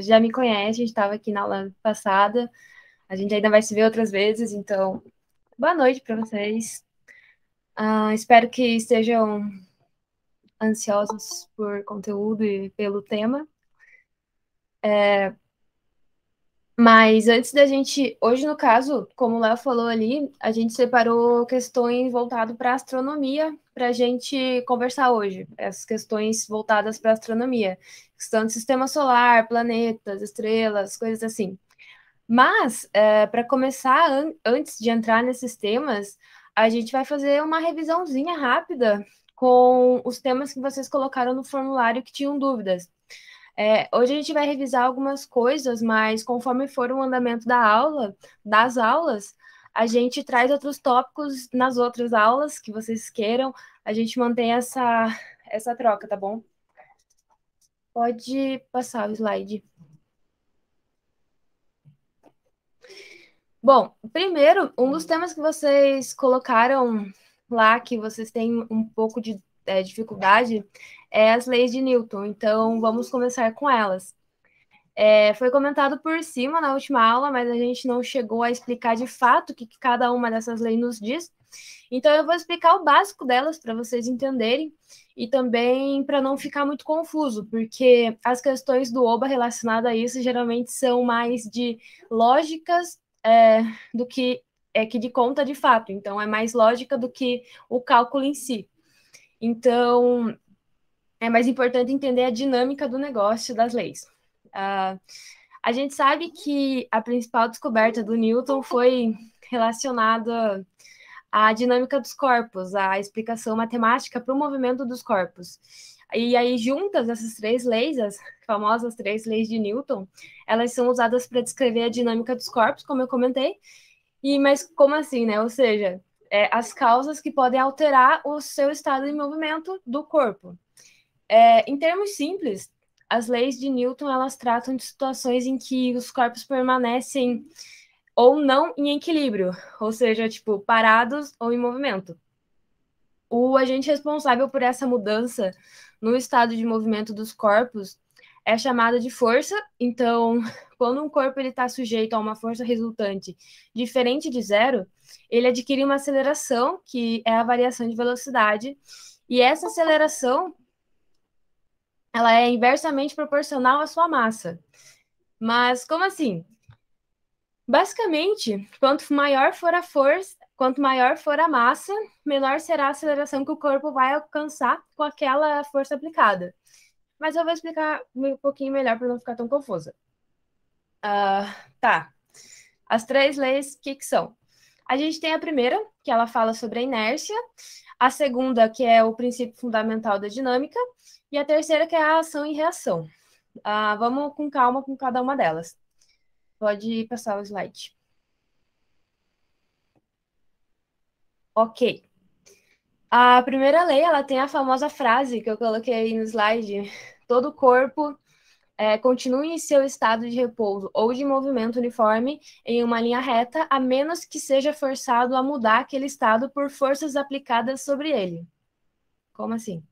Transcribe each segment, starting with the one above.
já me conhece, a gente estava aqui na aula passada, a gente ainda vai se ver outras vezes, então, boa noite para vocês. Espero que estejam ansiosos por conteúdo e pelo tema. Mas antes da gente, hoje no caso, como o Léo falou ali, a gente separou questões voltadas para astronomia para a gente conversar hoje. Essas questões voltadas para astronomia, questão do sistema solar, planetas, estrelas, coisas assim. Mas, para começar, antes de entrar nesses temas, a gente vai fazer uma revisãozinha rápida com os temas que vocês colocaram no formulário que tinham dúvidas. Hoje a gente vai revisar algumas coisas, mas conforme for o andamento das aulas, a gente traz outros tópicos nas outras aulas que vocês queiram. A gente mantém essa troca, tá bom? Pode passar o slide. Bom, primeiro, um dos temas que vocês colocaram lá, que vocês têm um pouco de dificuldade, é as leis de Newton. Então, vamos começar com elas. Foi comentado por cima na última aula, mas a gente não chegou a explicar de fato o que cada uma dessas leis nos diz. Então, eu vou explicar o básico delas para vocês entenderem e também para não ficar muito confuso, porque as questões do OBA relacionadas a isso geralmente são mais de lógicas do que de conta de fato. Então, é mais lógica do que o cálculo em si. Então, é mais importante entender a dinâmica do negócio das leis. A gente sabe que a principal descoberta do Newton foi relacionada à dinâmica dos corpos, à explicação matemática para o movimento dos corpos. E aí, juntas, essas três leis, as famosas três leis de Newton, elas são usadas para descrever a dinâmica dos corpos, como eu comentei. Mas como assim, né? Ou seja, as causas que podem alterar o seu estado de movimento do corpo. Em termos simples, as leis de Newton, elas tratam de situações em que os corpos permanecem ou não em equilíbrio, ou seja, tipo, parados ou em movimento. O agente responsável por essa mudança no estado de movimento dos corpos é chamado de força. Então, quando um corpo está sujeito a uma força resultante diferente de zero, ele adquire uma aceleração, que é a variação de velocidade, e essa aceleração ela é inversamente proporcional à sua massa. Mas como assim? Basicamente, quanto maior for a força, quanto maior for a massa, menor será a aceleração que o corpo vai alcançar com aquela força aplicada. Mas eu vou explicar um pouquinho melhor para não ficar tão confusa. Tá. As três leis, o que são? A gente tem a primeira, que ela fala sobre a inércia, a segunda, que é o princípio fundamental da dinâmica, e a terceira, que é a ação e reação. Vamos com calma com cada uma delas. Pode passar o slide. Ok. A primeira lei, ela tem a famosa frase que eu coloquei aí no slide. Todo corpo continue em seu estado de repouso ou de movimento uniforme em uma linha reta, a menos que seja forçado a mudar aquele estado por forças aplicadas sobre ele. Como assim?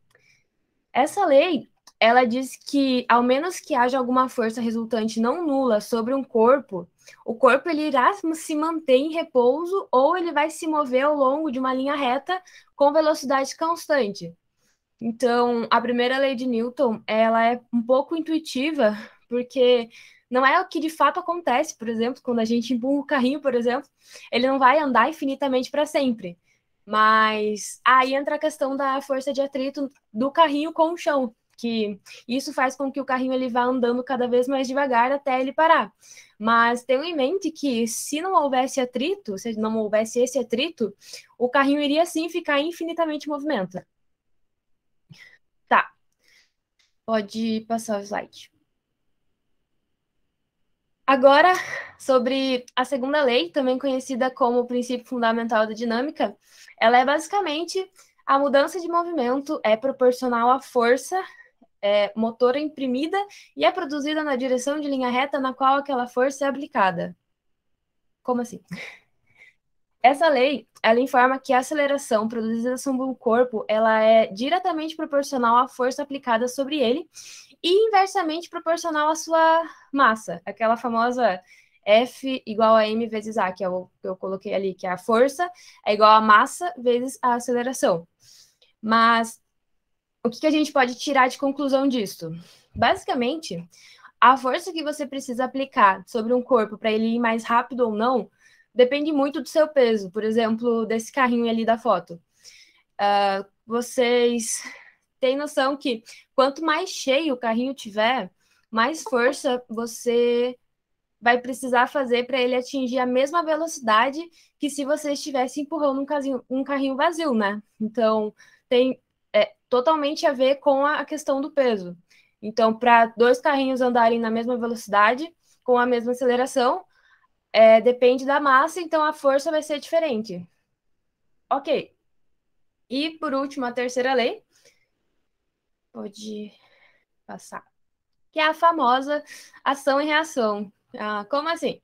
Essa lei, ela diz que, ao menos que haja alguma força resultante não nula sobre um corpo, o corpo ele irá se manter em repouso ou ele vai se mover ao longo de uma linha reta com velocidade constante. Então, a primeira lei de Newton, ela é um pouco intuitiva, porque não é o que de fato acontece. Por exemplo, quando a gente empurra o carrinho, por exemplo, ele não vai andar infinitamente para sempre. Mas aí entra a questão da força de atrito do carrinho com o chão, que isso faz com que o carrinho ele vá andando cada vez mais devagar até ele parar. Mas tenham em mente que se não houvesse atrito, se não houvesse esse atrito, o carrinho iria sim ficar infinitamente em movimento. Tá, pode passar o slide. Agora, sobre a segunda lei, também conhecida como o princípio fundamental da dinâmica, ela é basicamente a mudança de movimento é proporcional à força motora imprimida e é produzida na direção de linha reta na qual aquela força é aplicada. Como assim? Essa lei, ela informa que a aceleração produzida sobre o corpo, ela é diretamente proporcional à força aplicada sobre ele e inversamente proporcional à sua massa, aquela famosa F igual a m vezes a, que é o que eu coloquei ali, que é a força, é igual a massa vezes a aceleração. Mas o que a gente pode tirar de conclusão disso? Basicamente, a força que você precisa aplicar sobre um corpo para ele ir mais rápido ou não depende muito do seu peso. Por exemplo, desse carrinho ali da foto. Vocês têm noção que quanto mais cheio o carrinho tiver, mais força você vai precisar fazer para ele atingir a mesma velocidade que se você estivesse empurrando um carrinho vazio, né? Então, tem totalmente a ver com a questão do peso. Então, para dois carrinhos andarem na mesma velocidade, com a mesma aceleração, depende da massa, então a força vai ser diferente. Ok. E, por último, a terceira lei. Pode passar. Que é a famosa ação e reação. Como assim?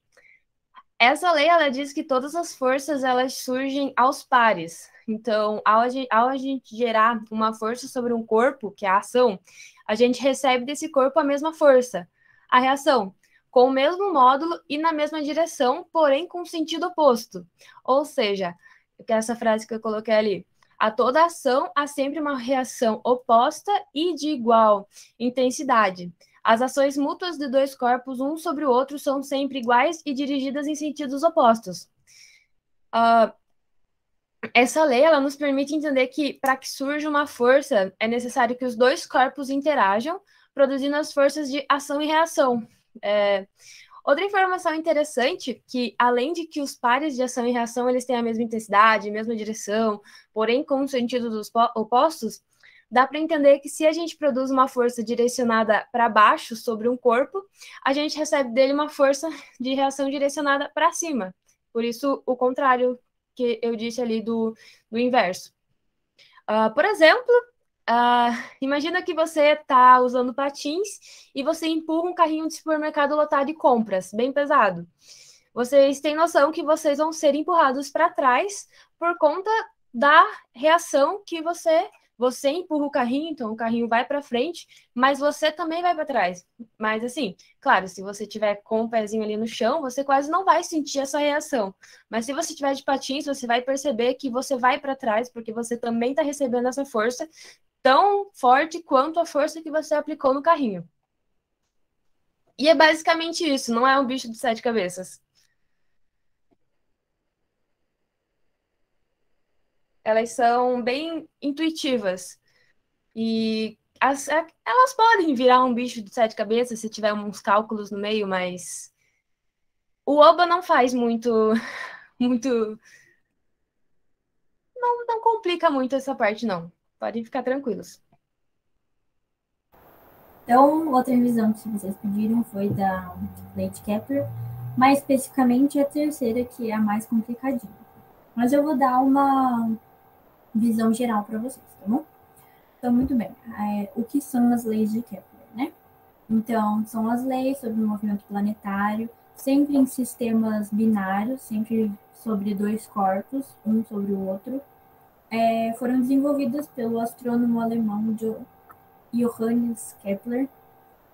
Essa lei, ela diz que todas as forças, elas surgem aos pares. Então, ao a gente gerar uma força sobre um corpo, que é a ação, a gente recebe desse corpo a mesma força. A reação, com o mesmo módulo e na mesma direção, porém com sentido oposto. Ou seja, que é essa frase que eu coloquei ali. A toda ação há sempre uma reação oposta e de igual intensidade. As ações mútuas de dois corpos, um sobre o outro, são sempre iguais e dirigidas em sentidos opostos. Essa lei, ela nos permite entender que, para que surja uma força, é necessário que os dois corpos interajam, produzindo as forças de ação e reação. Outra informação interessante, que além de que os pares de ação e reação eles têm a mesma intensidade, a mesma direção, porém com sentidos opostos, dá para entender que se a gente produz uma força direcionada para baixo sobre um corpo, a gente recebe dele uma força de reação direcionada para cima. Por isso, o contrário que eu disse ali do inverso. Por exemplo, imagina que você está usando patins e você empurra um carrinho de supermercado lotado de compras, bem pesado. Vocês têm noção que vocês vão ser empurrados para trás por conta da reação que você empurra o carrinho, então o carrinho vai para frente, mas você também vai para trás. Mas assim, claro, se você tiver com o pezinho ali no chão, você quase não vai sentir essa reação. Mas se você tiver de patins, você vai perceber que você vai para trás, porque você também está recebendo essa força tão forte quanto a força que você aplicou no carrinho. E é basicamente isso, não é um bicho de sete cabeças. Elas são bem intuitivas. E elas podem virar um bicho de sete cabeças se tiver uns cálculos no meio, mas o Oba não faz muito, não complica muito essa parte, não. Podem ficar tranquilos. Então, outra revisão que vocês pediram foi da lei de Kepler, mais especificamente a terceira, que é a mais complicadinha. Mas eu vou dar uma visão geral para vocês, tá bom? Então, muito bem. O que são as leis de Kepler, né? Então, são as leis sobre o movimento planetário, sempre em sistemas binários, sempre sobre dois corpos, um sobre o outro. Foram desenvolvidas pelo astrônomo alemão Johannes Kepler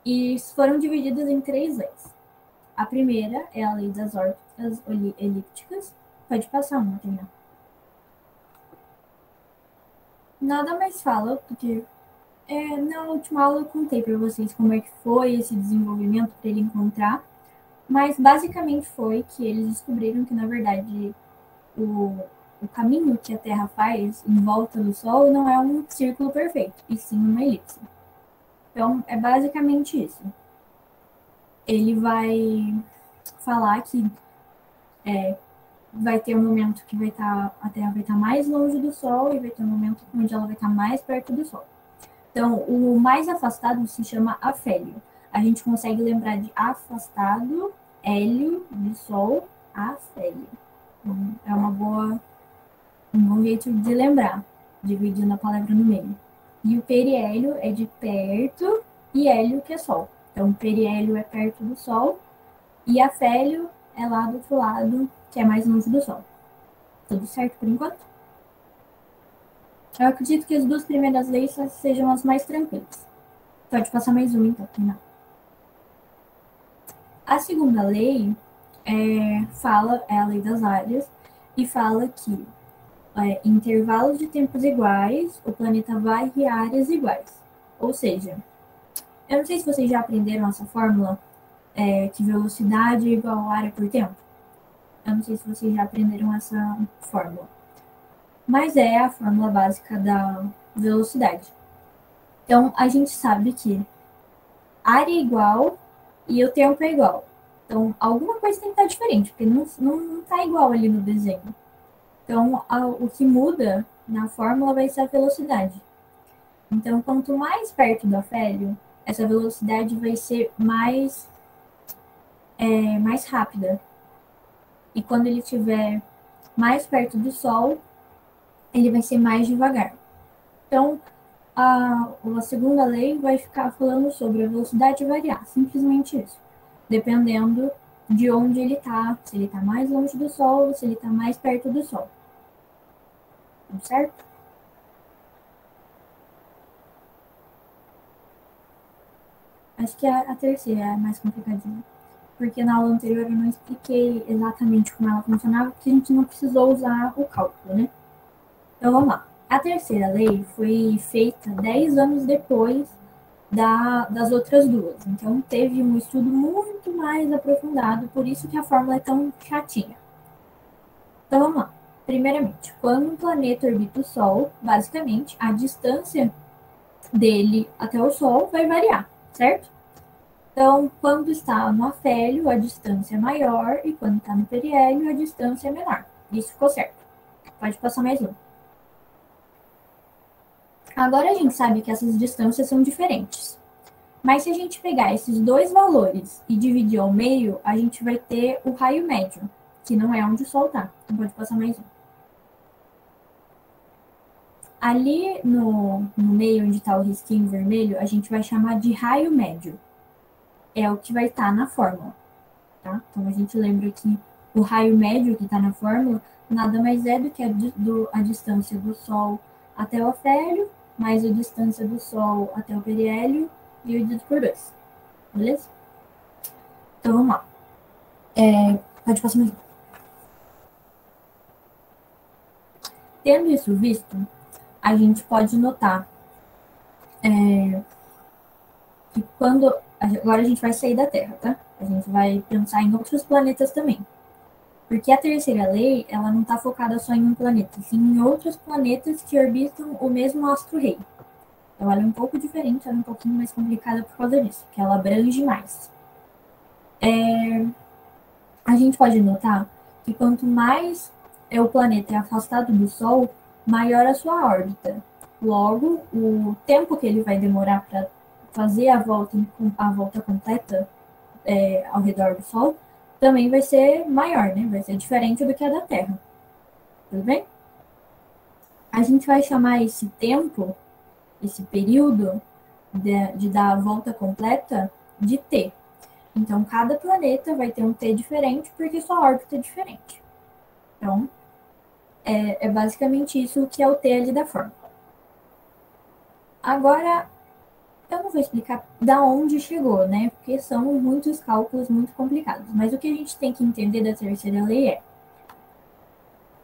e foram divididas em três leis. A primeira é a lei das órbitas elípticas. Pode passar uma, Tainá. Nada mais fala, porque na última aula eu contei para vocês como é que foi esse desenvolvimento para ele encontrar, mas basicamente foi que eles descobriram que, na verdade, o caminho que a Terra faz em volta do Sol não é um círculo perfeito, e sim uma elipse. Então, é basicamente isso. Ele vai falar que vai ter um momento que a Terra vai estar mais longe do Sol e vai ter um momento onde ela vai estar mais perto do Sol. Então, o mais afastado se chama afélio. A gente consegue lembrar de afastado, hélio, de Sol, afélio. Então, é um bom jeito de lembrar, dividindo a palavra no meio. E o periélio é de perto e hélio que é Sol. Então, periélio é perto do Sol e afélio é lá do outro lado, que é mais longe do Sol. Tudo certo por enquanto? Eu acredito que as duas primeiras leis sejam as mais tranquilas. Pode passar mais um, então, Renato. A segunda lei é a lei das áreas, e fala que em intervalos de tempos iguais, o planeta varre áreas iguais. Ou seja, eu não sei se vocês já aprenderam essa fórmula, que velocidade é igual a área por tempo. Eu não sei se vocês já aprenderam essa fórmula. Mas é a fórmula básica da velocidade. Então, a gente sabe que área é igual e o tempo é igual. Então, alguma coisa tem que estar diferente, porque não está igual ali no desenho. Então, o que muda na fórmula vai ser a velocidade. Então, quanto mais perto do afélio, essa velocidade vai ser mais rápida. E quando ele estiver mais perto do Sol, ele vai ser mais devagar. Então, a segunda lei vai ficar falando sobre a velocidade variar, simplesmente isso. Dependendo de onde ele está, se ele está mais longe do Sol ou se ele está mais perto do Sol. Tudo certo? Acho que a terceira é a mais complicadinha. Porque na aula anterior eu não expliquei exatamente como ela funcionava, porque a gente não precisou usar o cálculo, né? Então vamos lá. A terceira lei foi feita 10 anos depois das outras duas. Então teve um estudo muito mais aprofundado, por isso que a fórmula é tão chatinha. Então vamos lá. Primeiramente, quando um planeta orbita o Sol, basicamente a distância dele até o Sol vai variar, certo? Então, quando está no afélio, a distância é maior, e quando está no periélio, a distância é menor. Isso ficou certo. Pode passar mais um. Agora a gente sabe que essas distâncias são diferentes. Mas se a gente pegar esses dois valores e dividir ao meio, a gente vai ter o raio médio, que não é onde o Sol está. Então pode passar mais um. Ali no meio, onde está o risquinho vermelho, a gente vai chamar de raio médio. É o que vai estar na fórmula. Tá? Então a gente lembra que o raio médio que está na fórmula nada mais é do que a distância do Sol até o afélio, mais a distância do Sol até o periélio, dividido por 2. Beleza? Então vamos lá. Pode passar mais. Tendo isso visto, a gente pode notar que quando. Agora a gente vai sair da Terra, tá? A gente vai pensar em outros planetas também. Porque a terceira lei, ela não está focada só em um planeta, sim em outros planetas que orbitam o mesmo astro-rei. Então ela é um pouco diferente, ela é um pouquinho mais complicada por causa disso, que ela abrange mais. A gente pode notar que quanto mais o planeta é afastado do Sol, maior a sua órbita. Logo, o tempo que ele vai demorar para fazer a volta completa ao redor do Sol também vai ser maior, né? Vai ser diferente do que a da Terra. Tudo bem? A gente vai chamar esse tempo, esse período de dar a volta completa, de T. Então, cada planeta vai ter um T diferente porque sua órbita é diferente. Então, é basicamente isso que é o T ali da fórmula. Agora, eu não vou explicar da onde chegou, né? Porque são muitos cálculos muito complicados. Mas o que a gente tem que entender da terceira lei é: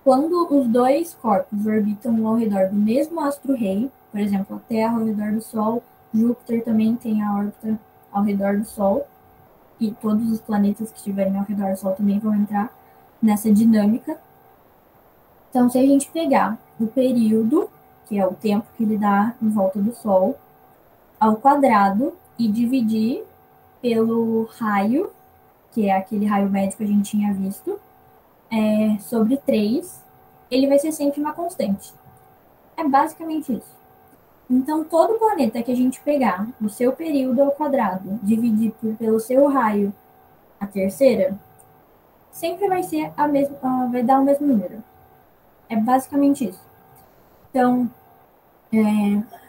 quando os dois corpos orbitam ao redor do mesmo astro-rei, por exemplo, a Terra ao redor do Sol, Júpiter também tem a órbita ao redor do Sol, e todos os planetas que estiverem ao redor do Sol também vão entrar nessa dinâmica. Então, se a gente pegar o período, que é o tempo que ele dá em volta do Sol, ao quadrado, e dividir pelo raio, que é aquele raio médio que a gente tinha visto, sobre 3, ele vai ser sempre uma constante. É basicamente isso. Então, todo planeta que a gente pegar o seu período ao quadrado, dividir pelo seu raio, a terceira, sempre vai ser vai dar o mesmo número. É basicamente isso. Então,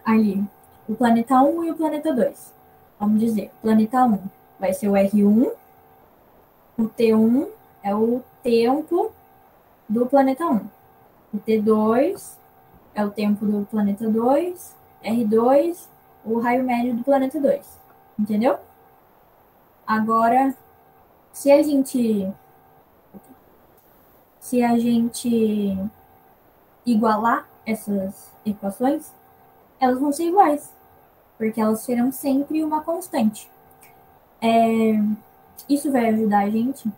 ali, o planeta 1 e o planeta 2. Vamos dizer, o planeta 1 vai ser o R1, o T1 é o tempo do planeta 1. O T2 é o tempo do planeta 2, R2 o raio médio do planeta 2. Entendeu? Agora, se a gente igualar essas equações, elas vão ser iguais, porque elas serão sempre uma constante. Isso vai ajudar a gente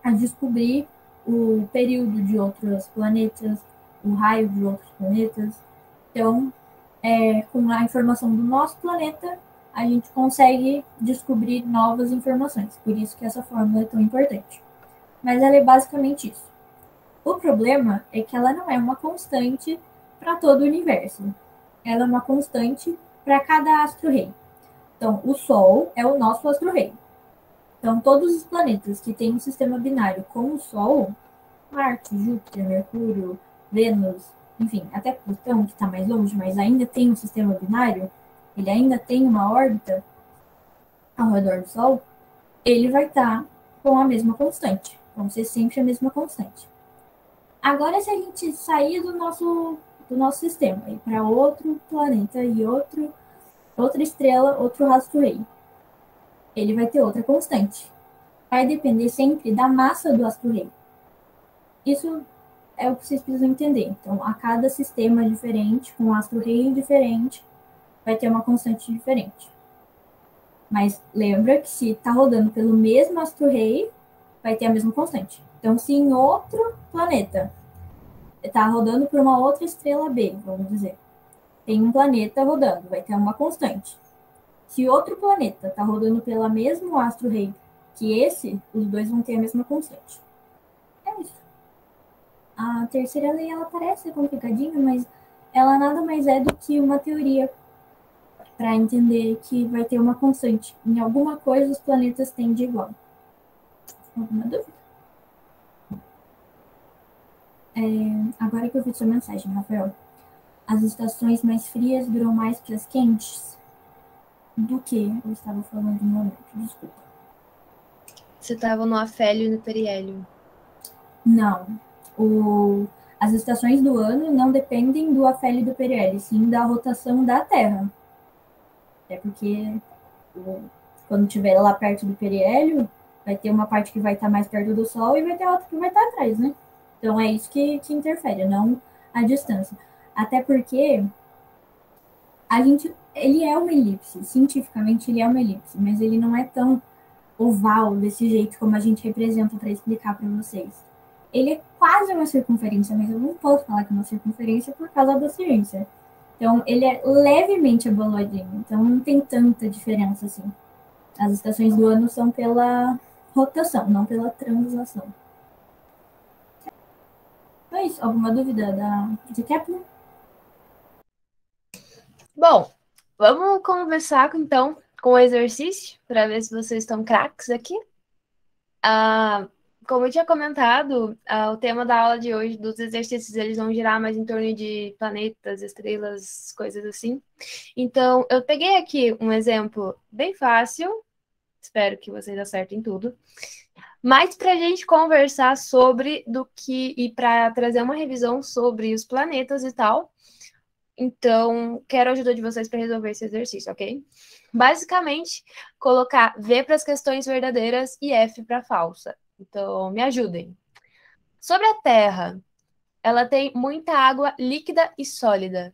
a descobrir o período de outros planetas, o raio de outros planetas. Então, com a informação do nosso planeta, a gente consegue descobrir novas informações. Por isso que essa fórmula é tão importante. Mas ela é basicamente isso. O problema é que ela não é uma constante para todo o universo. Ela é uma constante para cada astro-rei. Então, o Sol é o nosso astro-rei. Então, todos os planetas que têm um sistema binário com o Sol, Marte, Júpiter, Mercúrio, Vênus, enfim, até Plutão, que está mais longe, mas ainda tem um sistema binário, ele ainda tem uma órbita ao redor do Sol, ele vai estar com a mesma constante. Vão ser sempre a mesma constante. Agora, se a gente sair do nosso sistema e para outro planeta e outra estrela, outro rastro-rei, ele vai ter outra constante. Vai depender sempre da massa do astro-rei. Isso é o que vocês precisam entender. Então, a cada sistema diferente, com um astro-rei diferente, vai ter uma constante diferente. Mas lembra que se está rodando pelo mesmo astro-rei, vai ter a mesma constante. Então, se em outro planeta está rodando por uma outra estrela B, vamos dizer, tem um planeta rodando, vai ter uma constante. Se outro planeta está rodando pelo mesmo astro-rei que esse, os dois vão ter a mesma constante. É isso. A terceira lei, ela parece complicadinha, mas ela nada mais é do que uma teoria para entender que vai ter uma constante. Em alguma coisa, os planetas têm de igual. Alguma dúvida? Agora que eu vi sua mensagem, Rafael. As estações mais frias duram mais que as quentes? Do que eu estava falando no momento? Desculpa. Você estava no afélio e no periélio. Não. As estações do ano não dependem do afélio e do periélio, sim da rotação da Terra. Até porque quando estiver lá perto do periélio, vai ter uma parte que vai estar mais perto do Sol e vai ter outra que vai estar atrás, né? Então é isso que interfere, não a distância. Até porque ele é uma elipse, cientificamente ele é uma elipse, mas ele não é tão oval desse jeito como a gente representa para explicar para vocês. Ele é quase uma circunferência, mas eu não posso falar que é uma circunferência por causa da ciência. Então, ele é levemente aboladinho, então não tem tanta diferença assim. As estações do ano são pela rotação, não pela translação. Então é isso. Alguma dúvida de Kepler? Bom, vamos conversar então com o exercício para ver se vocês estão craques aqui. Como eu tinha comentado, o tema da aula de hoje, dos exercícios, eles vão girar mais em torno de planetas, estrelas, coisas assim. Então, eu peguei aqui um exemplo bem fácil, espero que vocês acertem tudo, mas para a gente conversar sobre e para trazer uma revisão sobre os planetas e tal. Então, quero a ajuda de vocês para resolver esse exercício, ok? Basicamente, colocar V para as questões verdadeiras e F para falsa. Então, me ajudem. Sobre a Terra, ela tem muita água líquida e sólida.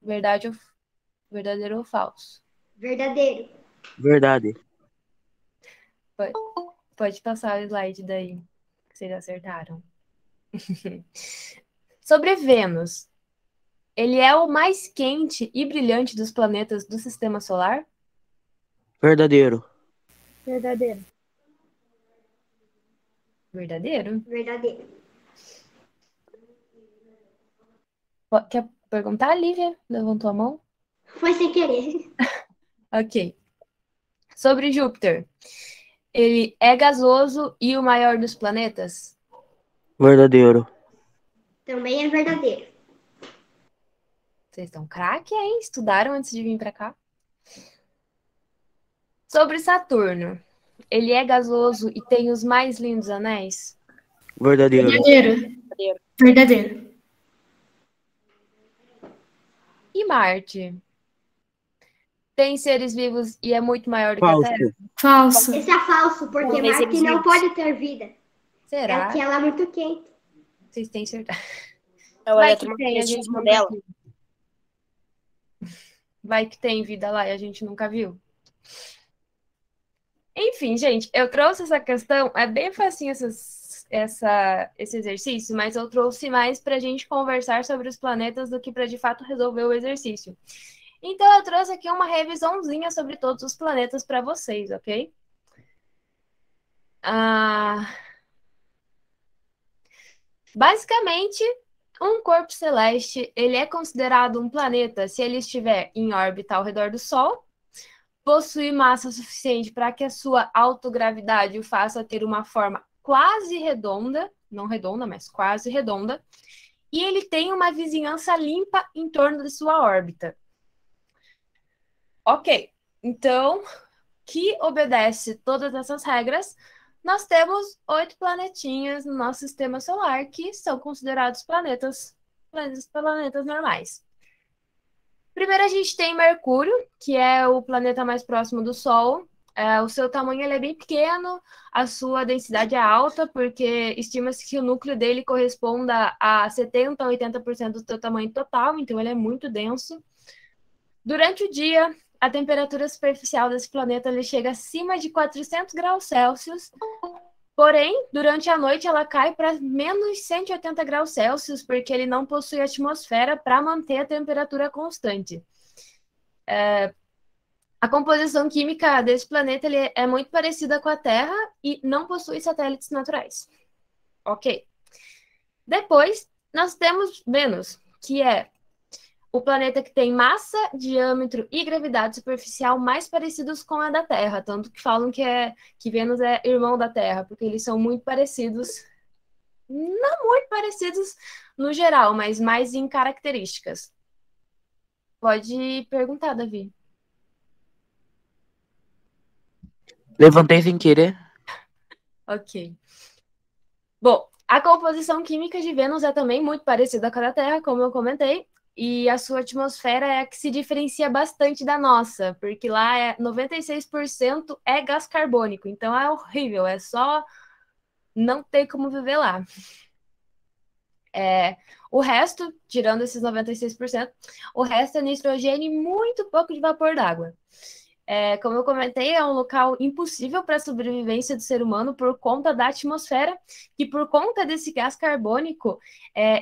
Verdadeiro ou falso? Verdadeiro. Verdade. Pode passar o slide daí, que vocês acertaram. Sobre Vênus, ele é o mais quente e brilhante dos planetas do Sistema Solar? Verdadeiro. Verdadeiro. Verdadeiro? Verdadeiro. Quer perguntar, Lívia? Levantou a mão? Foi sem querer. Ok. Sobre Júpiter, ele é gasoso e o maior dos planetas? Verdadeiro. Também é verdadeiro. Vocês estão craque, hein? Estudaram antes de vir para cá? Sobre Saturno, ele é gasoso e tem os mais lindos anéis? Verdadeiro. Verdadeiro. Verdadeiro. E Marte? tem seres vivos e é muito maior do que a Falso. Terra? Falso. Esse é falso, porque Vamos ver se Marte eles não vivos. pode ter vida. Será? Porque ela é muito quente. Vocês têm certeza? É o Vai que tem, a gente eletromagnetismo nunca dela. viu. Vai que tem vida lá e a gente nunca viu. Enfim, gente, eu trouxe essa questão, é bem facinho esse exercício, mas eu trouxe mais para a gente conversar sobre os planetas do que para de fato resolver o exercício. Então, eu trouxe aqui uma revisãozinha sobre todos os planetas para vocês, ok? Basicamente, um corpo celeste, ele é considerado um planeta se ele estiver em órbita ao redor do Sol, possui massa suficiente para que a sua autogravidade o faça ter uma forma quase redonda, não redonda, mas quase redonda, e ele tem uma vizinhança limpa em torno de sua órbita. Ok, então, que obedece todas essas regras, nós temos 8 planetinhas no nosso sistema solar que são considerados planetas normais. Primeiro a gente tem Mercúrio, que é o planeta mais próximo do Sol. O seu tamanho ele é bem pequeno, a sua densidade é alta, porque estima-se que o núcleo dele corresponda a 70% a 80% do seu tamanho total, então ele é muito denso. Durante o dia, a temperatura superficial desse planeta ele chega acima de 400 graus Celsius, porém, durante a noite ela cai para menos 180 graus Celsius, porque ele não possui atmosfera para manter a temperatura constante. A composição química desse planeta ele é muito parecida com a Terra e não possui satélites naturais. Ok. Depois, nós temos Vênus, que é o planeta que tem massa, diâmetro e gravidade superficial mais parecidos com a da Terra, tanto que falam que Vênus é irmão da Terra, porque eles são muito parecidos, não muito parecidos no geral, mas mais em características. Pode perguntar, Davi. Levantei sem querer. Ok. Bom, a composição química de Vênus é também muito parecida com a da Terra, como eu comentei, e a sua atmosfera é a que se diferencia bastante da nossa, porque lá 96% é gás carbônico, então é horrível, é só não ter como viver lá. O resto, tirando esses 96%, o resto é nitrogênio e muito pouco de vapor d'água. Como eu comentei, é um local impossível para a sobrevivência do ser humano por conta da atmosfera, que por conta desse gás carbônico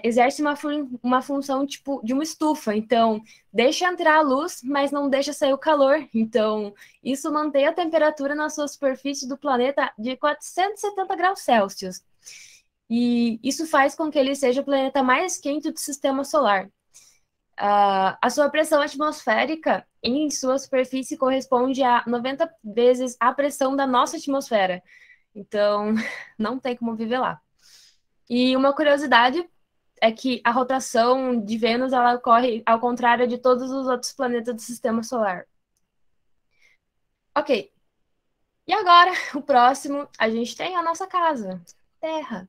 exerce uma função tipo de uma estufa. Então, deixa entrar a luz, mas não deixa sair o calor. Então, isso mantém a temperatura na sua superfície do planeta de 470 graus Celsius. E isso faz com que ele seja o planeta mais quente do sistema solar. A sua pressão atmosférica em sua superfície corresponde a 90 vezes a pressão da nossa atmosfera. Então, não tem como viver lá. E uma curiosidade é que a rotação de Vênus ela ocorre ao contrário de todos os outros planetas do sistema solar. Ok. E agora, o próximo, a gente tem a nossa casa, Terra.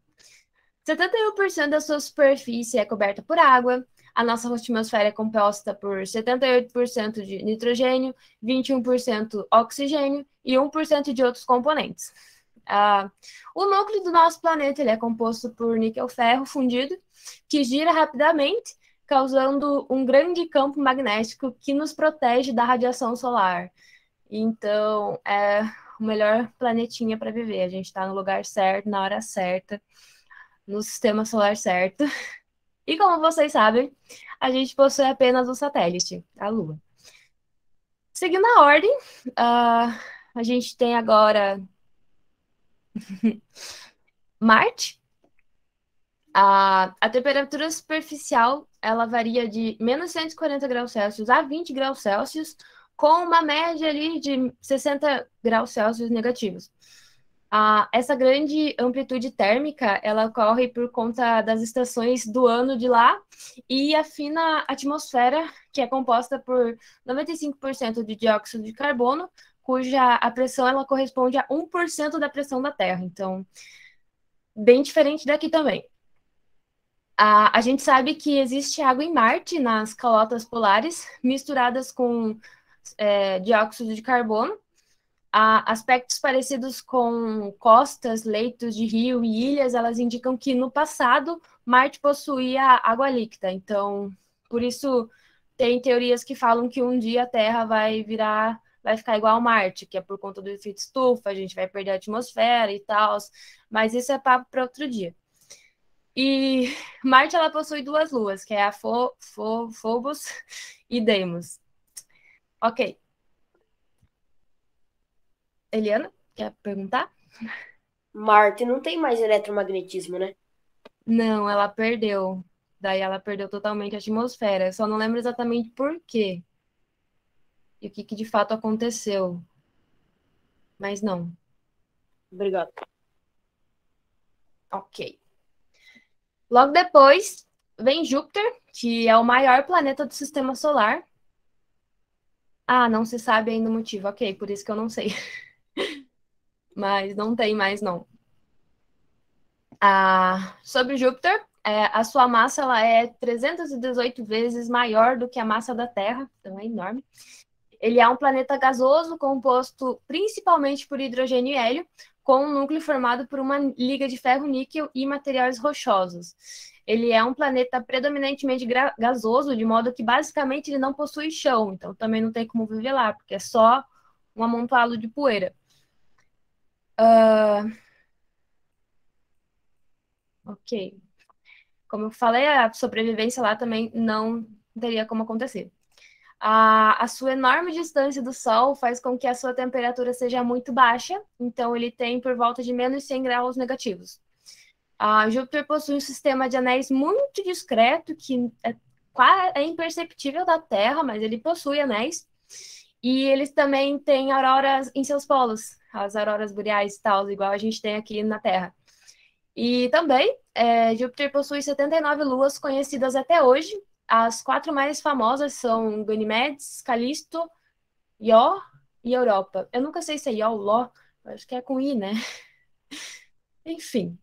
71% da sua superfície é coberta por água. A nossa atmosfera é composta por 78% de nitrogênio, 21% oxigênio e 1% de outros componentes. O núcleo do nosso planeta ele é composto por níquel-ferro fundido, que gira rapidamente, causando um grande campo magnético que nos protege da radiação solar. Então, é o melhor planetinha para viver. A gente está no lugar certo, na hora certa, no sistema solar certo. E como vocês sabem, a gente possui apenas um satélite, a Lua. Seguindo a ordem, a gente tem agora Marte. A temperatura superficial ela varia de menos 140 graus Celsius a 20 graus Celsius, com uma média ali de 60 graus Celsius negativos. Essa grande amplitude térmica, ela ocorre por conta das estações do ano de lá e a fina atmosfera, que é composta por 95% de dióxido de carbono, cuja a pressão ela corresponde a 1% da pressão da Terra. Então, bem diferente daqui também. A gente sabe que existe água em Marte, nas calotas polares, misturadas com dióxido de carbono. Aspectos parecidos com costas, leitos de rio e ilhas, elas indicam que no passado Marte possuía água líquida. Então, por isso tem teorias que falam que um dia a Terra vai ficar igual a Marte, que é por conta do efeito estufa, a gente vai perder a atmosfera e tal. Mas isso é papo para outro dia. E Marte ela possui 2 luas, que é a Phobos e Deimos. Ok. Eliana, quer perguntar? Marte não tem mais eletromagnetismo, né? Não, ela perdeu. Daí ela perdeu totalmente a atmosfera. Eu só não lembro exatamente por quê. E o que de fato aconteceu. Mas não. Obrigado. Ok. Logo depois vem Júpiter, que é o maior planeta do sistema solar. Não se sabe ainda o motivo. Ok, por isso que eu não sei. Mas não tem mais, não. Sobre Júpiter, a sua massa ela é 318 vezes maior do que a massa da Terra, então é enorme. Ele é um planeta gasoso composto principalmente por hidrogênio e hélio, com um núcleo formado por uma liga de ferro-níquel e materiais rochosos. Ele é um planeta predominantemente gasoso, de modo que basicamente ele não possui chão, então também não tem como viver lá, porque é só um amontoado de poeira. Ok. Como eu falei, a sobrevivência lá também não teria como acontecer. A sua enorme distância do Sol faz com que a sua temperatura seja muito baixa, então ele tem por volta de menos 100 graus negativos. Júpiter possui um sistema de anéis muito discreto, que é imperceptível da Terra, mas ele possui anéis. E eles também têm auroras em seus polos, as auroras boreais e tal, igual a gente tem aqui na Terra. E também, Júpiter possui 79 luas conhecidas até hoje. As 4 mais famosas são Ganymedes, Calisto, Ió e Europa. Eu nunca sei se é Ió ou Ló, acho que é com I, né? Enfim.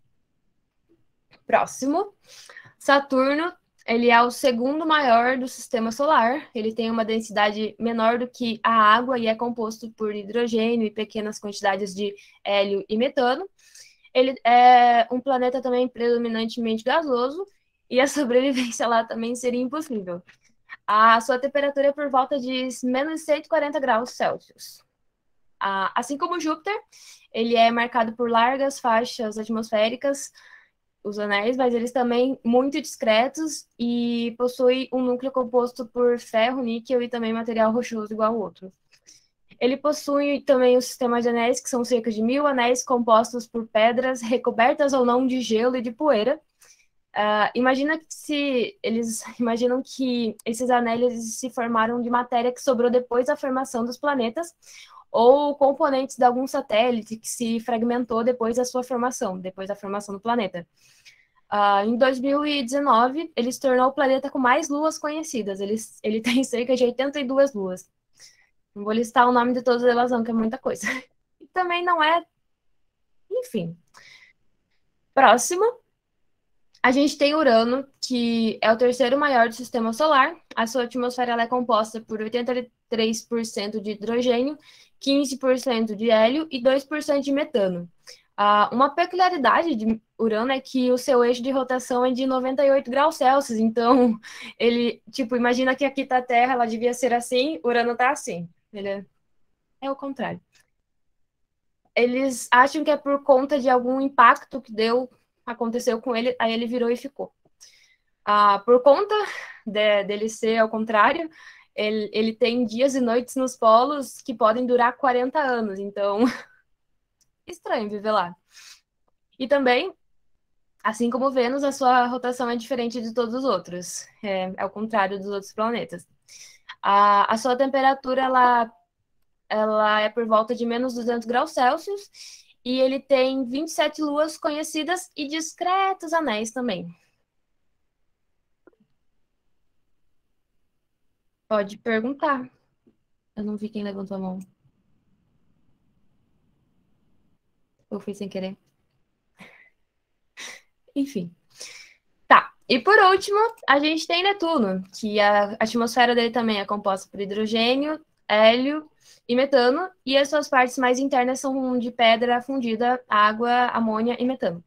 Próximo. Saturno, ele é o segundo maior do sistema solar. Ele tem uma densidade menor do que a água e é composto por hidrogênio e pequenas quantidades de hélio e metano. Ele é um planeta também predominantemente gasoso e a sobrevivência lá também seria impossível. A sua temperatura é por volta de menos 140 graus Celsius. Assim como Júpiter, ele é marcado por largas faixas atmosféricas, os anéis, mas eles também muito discretos e possui um núcleo composto por ferro, níquel e também material rochoso igual ao outro. Ele possui também o sistema de anéis, que são cerca de 1.000 anéis compostos por pedras recobertas ou não de gelo e de poeira. Eles imaginam que esses anéis se formaram de matéria que sobrou depois da formação dos planetas ou componentes de algum satélite que se fragmentou depois da sua formação, depois da formação do planeta. Em 2019, ele se tornou o planeta com mais luas conhecidas. Ele tem cerca de 82 luas. Não vou listar o nome de todas elas, não, que é muita coisa. E também não é... Enfim. Próximo. A gente tem Urano, que é o terceiro maior do sistema solar. A sua atmosfera ela é composta por 83% de hidrogênio, 15% de hélio e 2% de metano. Uma peculiaridade de Urano é que o seu eixo de rotação é de 98 graus Celsius. Então, imagina que aqui tá a Terra, ela devia ser assim, Urano tá assim. Ele é o contrário. Eles acham que é por conta de algum impacto que aconteceu com ele, aí ele virou e ficou. Por conta dele ser ao contrário, ele tem dias e noites nos polos que podem durar 40 anos, então estranho viver lá. E também, assim como Vênus, a sua rotação é diferente de todos os outros, é ao contrário dos outros planetas. A sua temperatura, ela é por volta de menos 200 graus Celsius, e ele tem 27 luas conhecidas e discretos anéis também. Pode perguntar. Eu não vi quem levantou a mão. Ou foi sem querer? Enfim. Tá. E por último, a gente tem Netuno, que a atmosfera dele também é composta por hidrogênio, hélio e metano, e as suas partes mais internas são de pedra fundida, água, amônia e metano.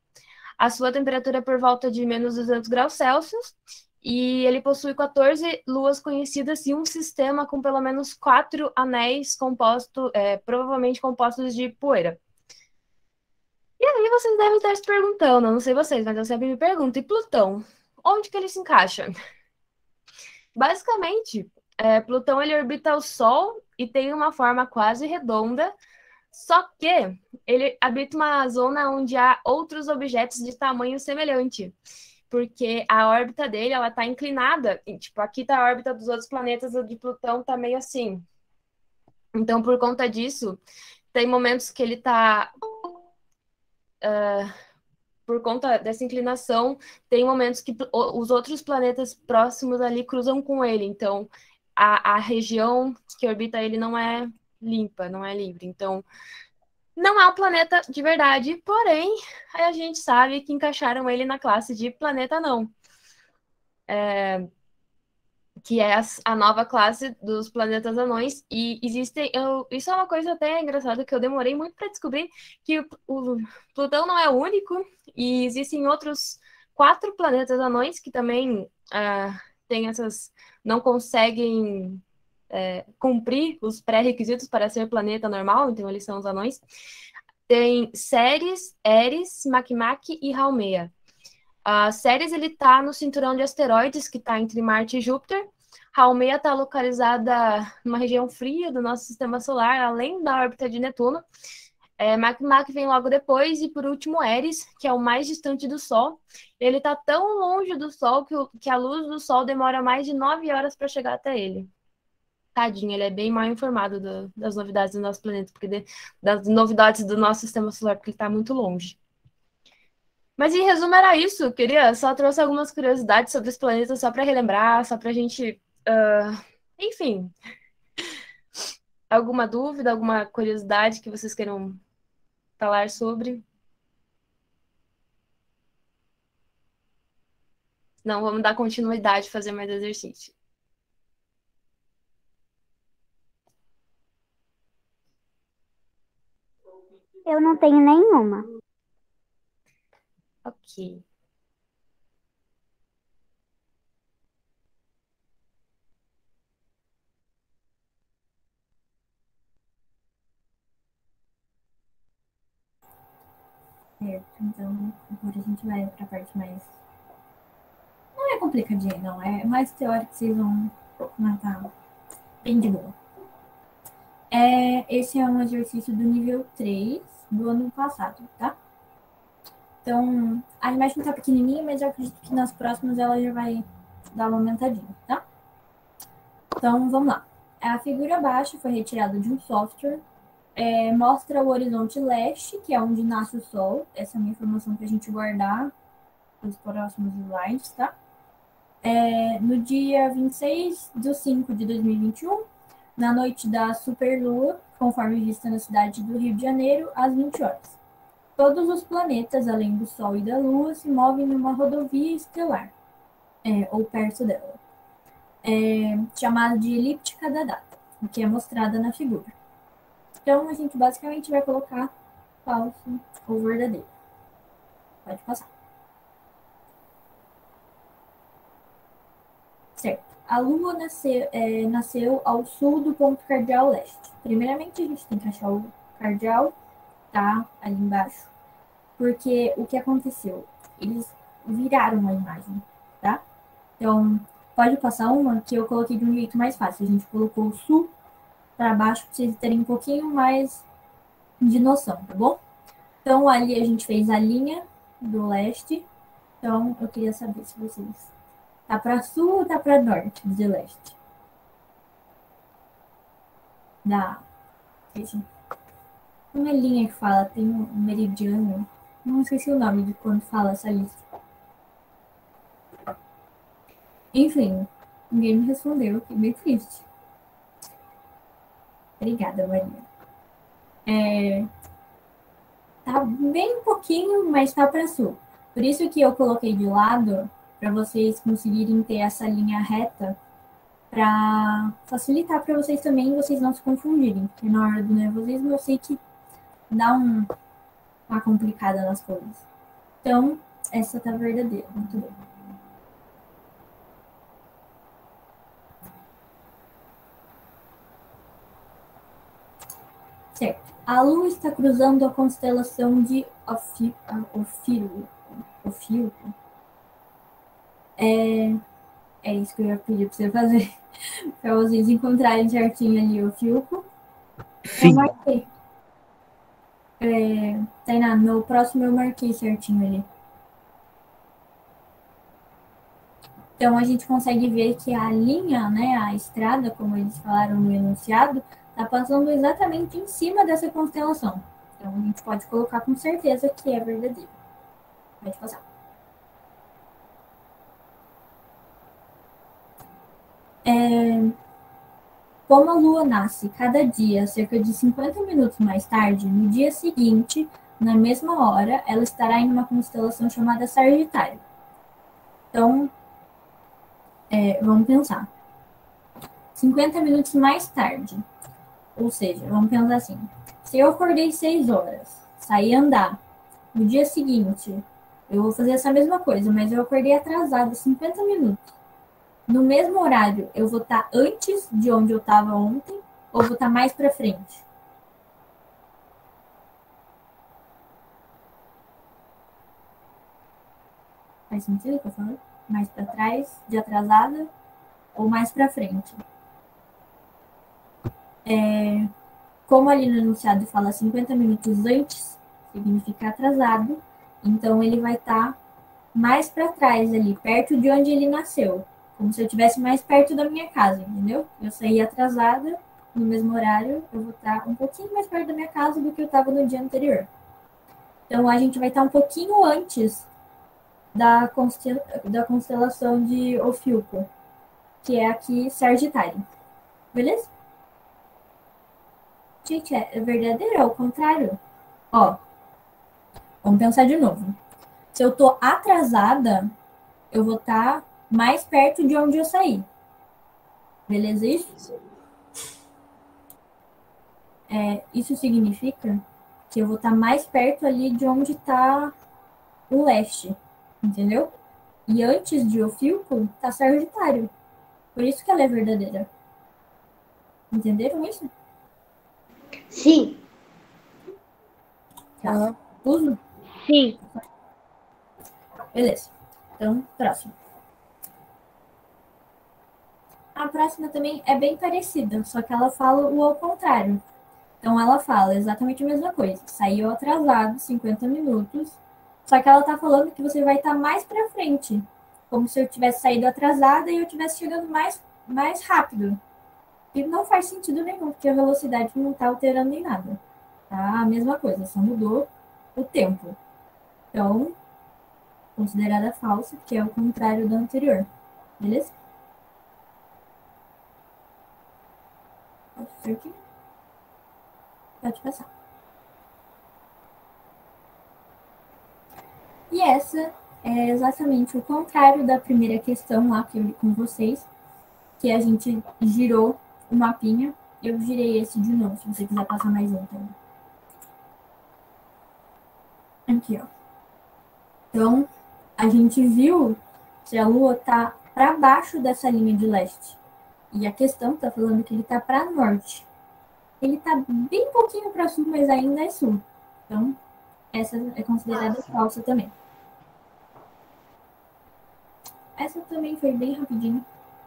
A sua temperatura é por volta de menos 200 graus Celsius, e ele possui 14 luas conhecidas e um sistema com pelo menos 4 anéis provavelmente compostos de poeira. E aí vocês devem estar se perguntando, não sei vocês, mas eu sempre me pergunto, e Plutão? Onde que ele se encaixa? Basicamente, Plutão ele orbita o Sol e tem uma forma quase redonda, só que ele habita uma zona onde há outros objetos de tamanho semelhante, porque a órbita dele ela está inclinada, e, tipo, aqui está a órbita dos outros planetas, a de Plutão está meio assim. Então, por conta disso, tem momentos que ele está... por conta dessa inclinação, tem momentos que os outros planetas próximos ali cruzam com ele. Então, a região que orbita ele não é limpa, não é livre. Então, não é um planeta de verdade, porém, a gente sabe que encaixaram ele na classe de planeta não. Que é a nova classe dos planetas anões, e existem... isso é uma coisa até engraçada que eu demorei muito para descobrir, que o Plutão não é o único, e existem outros 4 planetas anões que também têm não conseguem cumprir os pré-requisitos para ser planeta normal, então eles são os anões. Tem Ceres, Eris, Makemake e Haumea. A Ceres ele está no cinturão de asteroides que está entre Marte e Júpiter. Haumea está localizada numa região fria do nosso sistema solar, além da órbita de Netuno. Makemake vem logo depois, e por último Eris, que é o mais distante do Sol. Ele está tão longe do Sol que a luz do Sol demora mais de 9 horas para chegar até ele. Tadinho, ele é bem mal informado das novidades do nosso planeta, das novidades do nosso sistema solar, porque ele está muito longe. Mas em resumo era isso, eu só trouxe algumas curiosidades sobre os planetas só para relembrar, só para a gente... enfim, alguma dúvida, alguma curiosidade que vocês queiram falar sobre? Não, vamos dar continuidade, fazer mais exercício. Eu não tenho nenhuma. Ok. Certo, então agora a gente vai para a parte mais... Não é complicadinha, não. É mais teórico, vocês vão matar bem de boa. Esse é um exercício do nível 3 do ano passado, tá? Então, a imagem tá pequenininha, mas eu acredito que nas próximas ela já vai dar uma aumentadinha, tá? Então, vamos lá. A figura abaixo foi retirada de um software. Mostra o horizonte leste, que é onde nasce o Sol. Essa é uma informação para a gente guardar nos próximos slides, tá? No dia 26/5/2021, na noite da superlua, conforme vista na cidade do Rio de Janeiro, às 20 horas. Todos os planetas, além do Sol e da Lua, se movem numa rodovia estelar, ou perto dela, chamada de elíptica da data, o que é mostrada na figura. Então, a gente basicamente vai colocar falso ou verdadeiro. Pode passar. Certo. A Lua nasceu ao sul do ponto cardeal leste. Primeiramente, a gente tem que achar o cardeal, tá ali embaixo. Porque o que aconteceu? Eles viraram a imagem, tá? Então, pode passar uma que eu coloquei de um jeito mais fácil. A gente colocou o sul para baixo para vocês terem um pouquinho mais de noção, tá bom? Então, ali a gente fez a linha do leste. Então, eu queria saber se vocês... Tá para sul ou tá para norte de leste? Uma linha que fala, tem um meridiano. Não esqueci o nome de quando fala essa lista. Enfim, ninguém me respondeu, fiquei bem triste. Obrigada, Maria. Tá bem um pouquinho, mas tá para sul. Por isso que eu coloquei de lado, para vocês conseguirem ter essa linha reta para facilitar para vocês também, vocês não se confundirem, porque na hora do nervosismo eu sei que dá uma complicada nas coisas. Então, essa tá verdadeira. Muito bem. Certo. A Lua está cruzando a constelação de Ophiuco. É isso que eu ia pedir para você fazer. Para vocês encontrarem certinho ali o Ophiuco. Sim. Eu marquei. Tainá, no próximo eu marquei certinho ali. Então, a gente consegue ver que a linha, né, a estrada, como eles falaram no enunciado, está passando exatamente em cima dessa constelação. Então, a gente pode colocar com certeza que é verdadeiro. Pode passar. Como a Lua nasce cada dia cerca de 50 minutos mais tarde, no dia seguinte, na mesma hora, ela estará em uma constelação chamada Sagitário. Então, vamos pensar. 50 minutos mais tarde. Ou seja, vamos pensar assim. Se eu acordei 6 horas, saí andar, no dia seguinte, eu vou fazer essa mesma coisa, mas eu acordei atrasado 50 minutos. No mesmo horário, eu vou estar antes de onde eu estava ontem ou vou estar mais para frente? Faz sentido o que eu falo? Mais para trás, de atrasada ou mais para frente? Como ali no enunciado fala 50 minutos antes, significa atrasado, então ele vai estar mais para trás ali, perto de onde ele nasceu. Como se eu estivesse mais perto da minha casa, entendeu? Eu saí atrasada, no mesmo horário, eu vou estar um pouquinho mais perto da minha casa do que eu estava no dia anterior. Então, a gente vai estar um pouquinho antes da constelação de Ophiuco, que é aqui Sagitário. Beleza? Gente, é verdadeiro? É o contrário? Ó, vamos pensar de novo. Se eu tô atrasada, eu vou estar mais perto de onde eu saí. Beleza isso? Isso significa que eu vou estar mais perto ali de onde está o leste, entendeu? E antes de Ophiuco, tá Sagitário. Por isso que ela é verdadeira. Entenderam isso? Sim. Tá. Uso? Sim. Beleza. Então, próximo. A próxima também é bem parecida, só que ela fala o ao contrário. Então, ela fala exatamente a mesma coisa. Saiu atrasado, 50 minutos. Só que ela tá falando que você vai estar mais pra frente. Como se eu tivesse saído atrasada e eu tivesse chegando mais rápido. E não faz sentido nenhum, porque a velocidade não tá alterando em nada. Tá a mesma coisa, só mudou o tempo. Então, considerada falsa, que é o contrário da anterior. Beleza? Pode passar. E essa é exatamente o contrário da primeira questão lá que eu li com vocês, que a gente girou o mapinha. Eu girei esse de novo, se você quiser passar mais um também. Aqui, ó. Então, a gente viu que a Lua tá para baixo dessa linha de leste. E a questão tá falando que ele tá para norte. Ele tá bem pouquinho para sul, mas ainda é sul. Então, essa é considerada falsa também. Essa também foi bem rapidinho.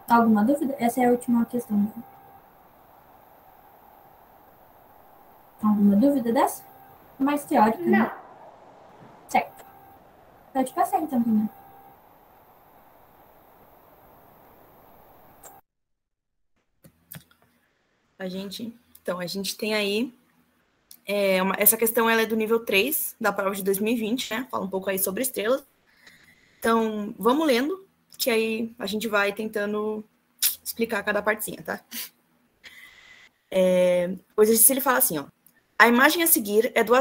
Alguma dúvida? Essa é a última questão. Alguma dúvida dessa? Mais teórica, Não. né? Certo. Pode passar então, Pina. A gente tem aí essa questão, ela é do nível 3 da prova de 2020, né? Fala um pouco aí sobre estrelas. Então, vamos lendo, que aí a gente vai tentando explicar cada partezinha, tá? O exercício, ele fala assim, ó. A imagem a seguir é do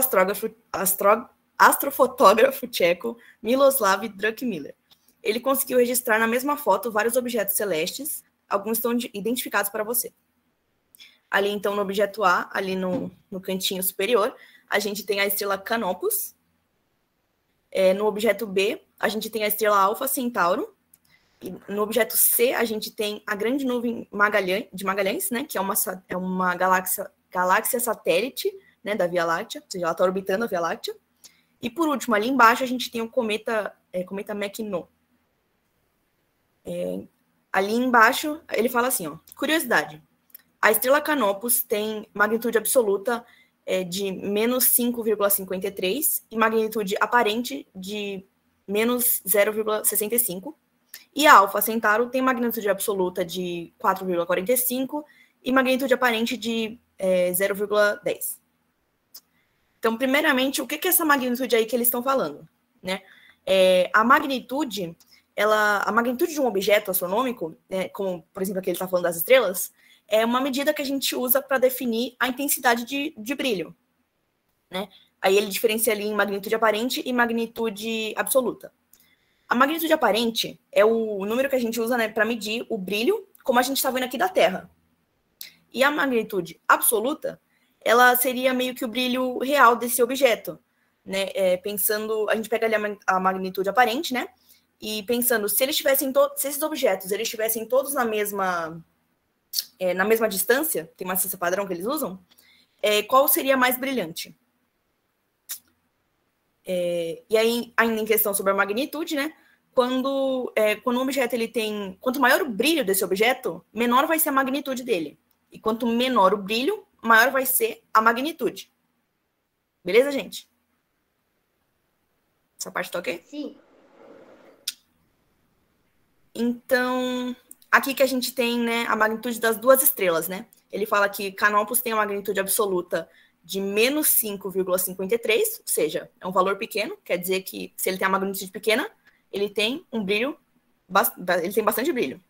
astrofotógrafo tcheco Miloslav Drukmiller. Ele conseguiu registrar na mesma foto vários objetos celestes, alguns estão identificados para você. Ali, então, no objeto A, ali no cantinho superior, a gente tem a estrela Canopus. No objeto B, a gente tem a estrela Alfa Centauro. E no objeto C, a gente tem a grande nuvem de Magalhães, né, que é uma galáxia satélite, né, da Via Láctea, ou seja, ela está orbitando a Via Láctea. E por último, ali embaixo, a gente tem o cometa Mackinac. Ali embaixo, ele fala assim, ó, curiosidade, a estrela Canopus tem magnitude absoluta de menos 5,53 e magnitude aparente de menos 0,65. E a Alfa Centauro tem magnitude absoluta de 4,45 e magnitude aparente de 0,10. Então, primeiramente, o que é essa magnitude aí que eles estão falando? Né? A magnitude de um objeto astronômico, né, como, por exemplo, aqui ele está falando das estrelas, é uma medida que a gente usa para definir a intensidade de brilho. Né? Aí ele diferencia ali em magnitude aparente e magnitude absoluta. A magnitude aparente é o número que a gente usa, né, para medir o brilho, como a gente está vendo aqui da Terra. E a magnitude absoluta, ela seria meio que o brilho real desse objeto. Né? Pensando, a gente pega ali a magnitude aparente, né? E pensando, se esses objetos eles estivessem todos na mesma distância, tem uma distância padrão que eles usam, qual seria mais brilhante? E aí, ainda em questão sobre a magnitude, né? Quando um objeto ele tem... Quanto maior o brilho desse objeto, menor vai ser a magnitude dele. E quanto menor o brilho, maior vai ser a magnitude. Beleza, gente? Essa parte tá ok? Sim. Então, aqui que a gente tem, né, a magnitude das duas estrelas, né? Ele fala que Canopus tem uma magnitude absoluta de menos 5,53, ou seja, é um valor pequeno, quer dizer que se ele tem uma magnitude pequena, ele tem um brilho, ele tem bastante brilho.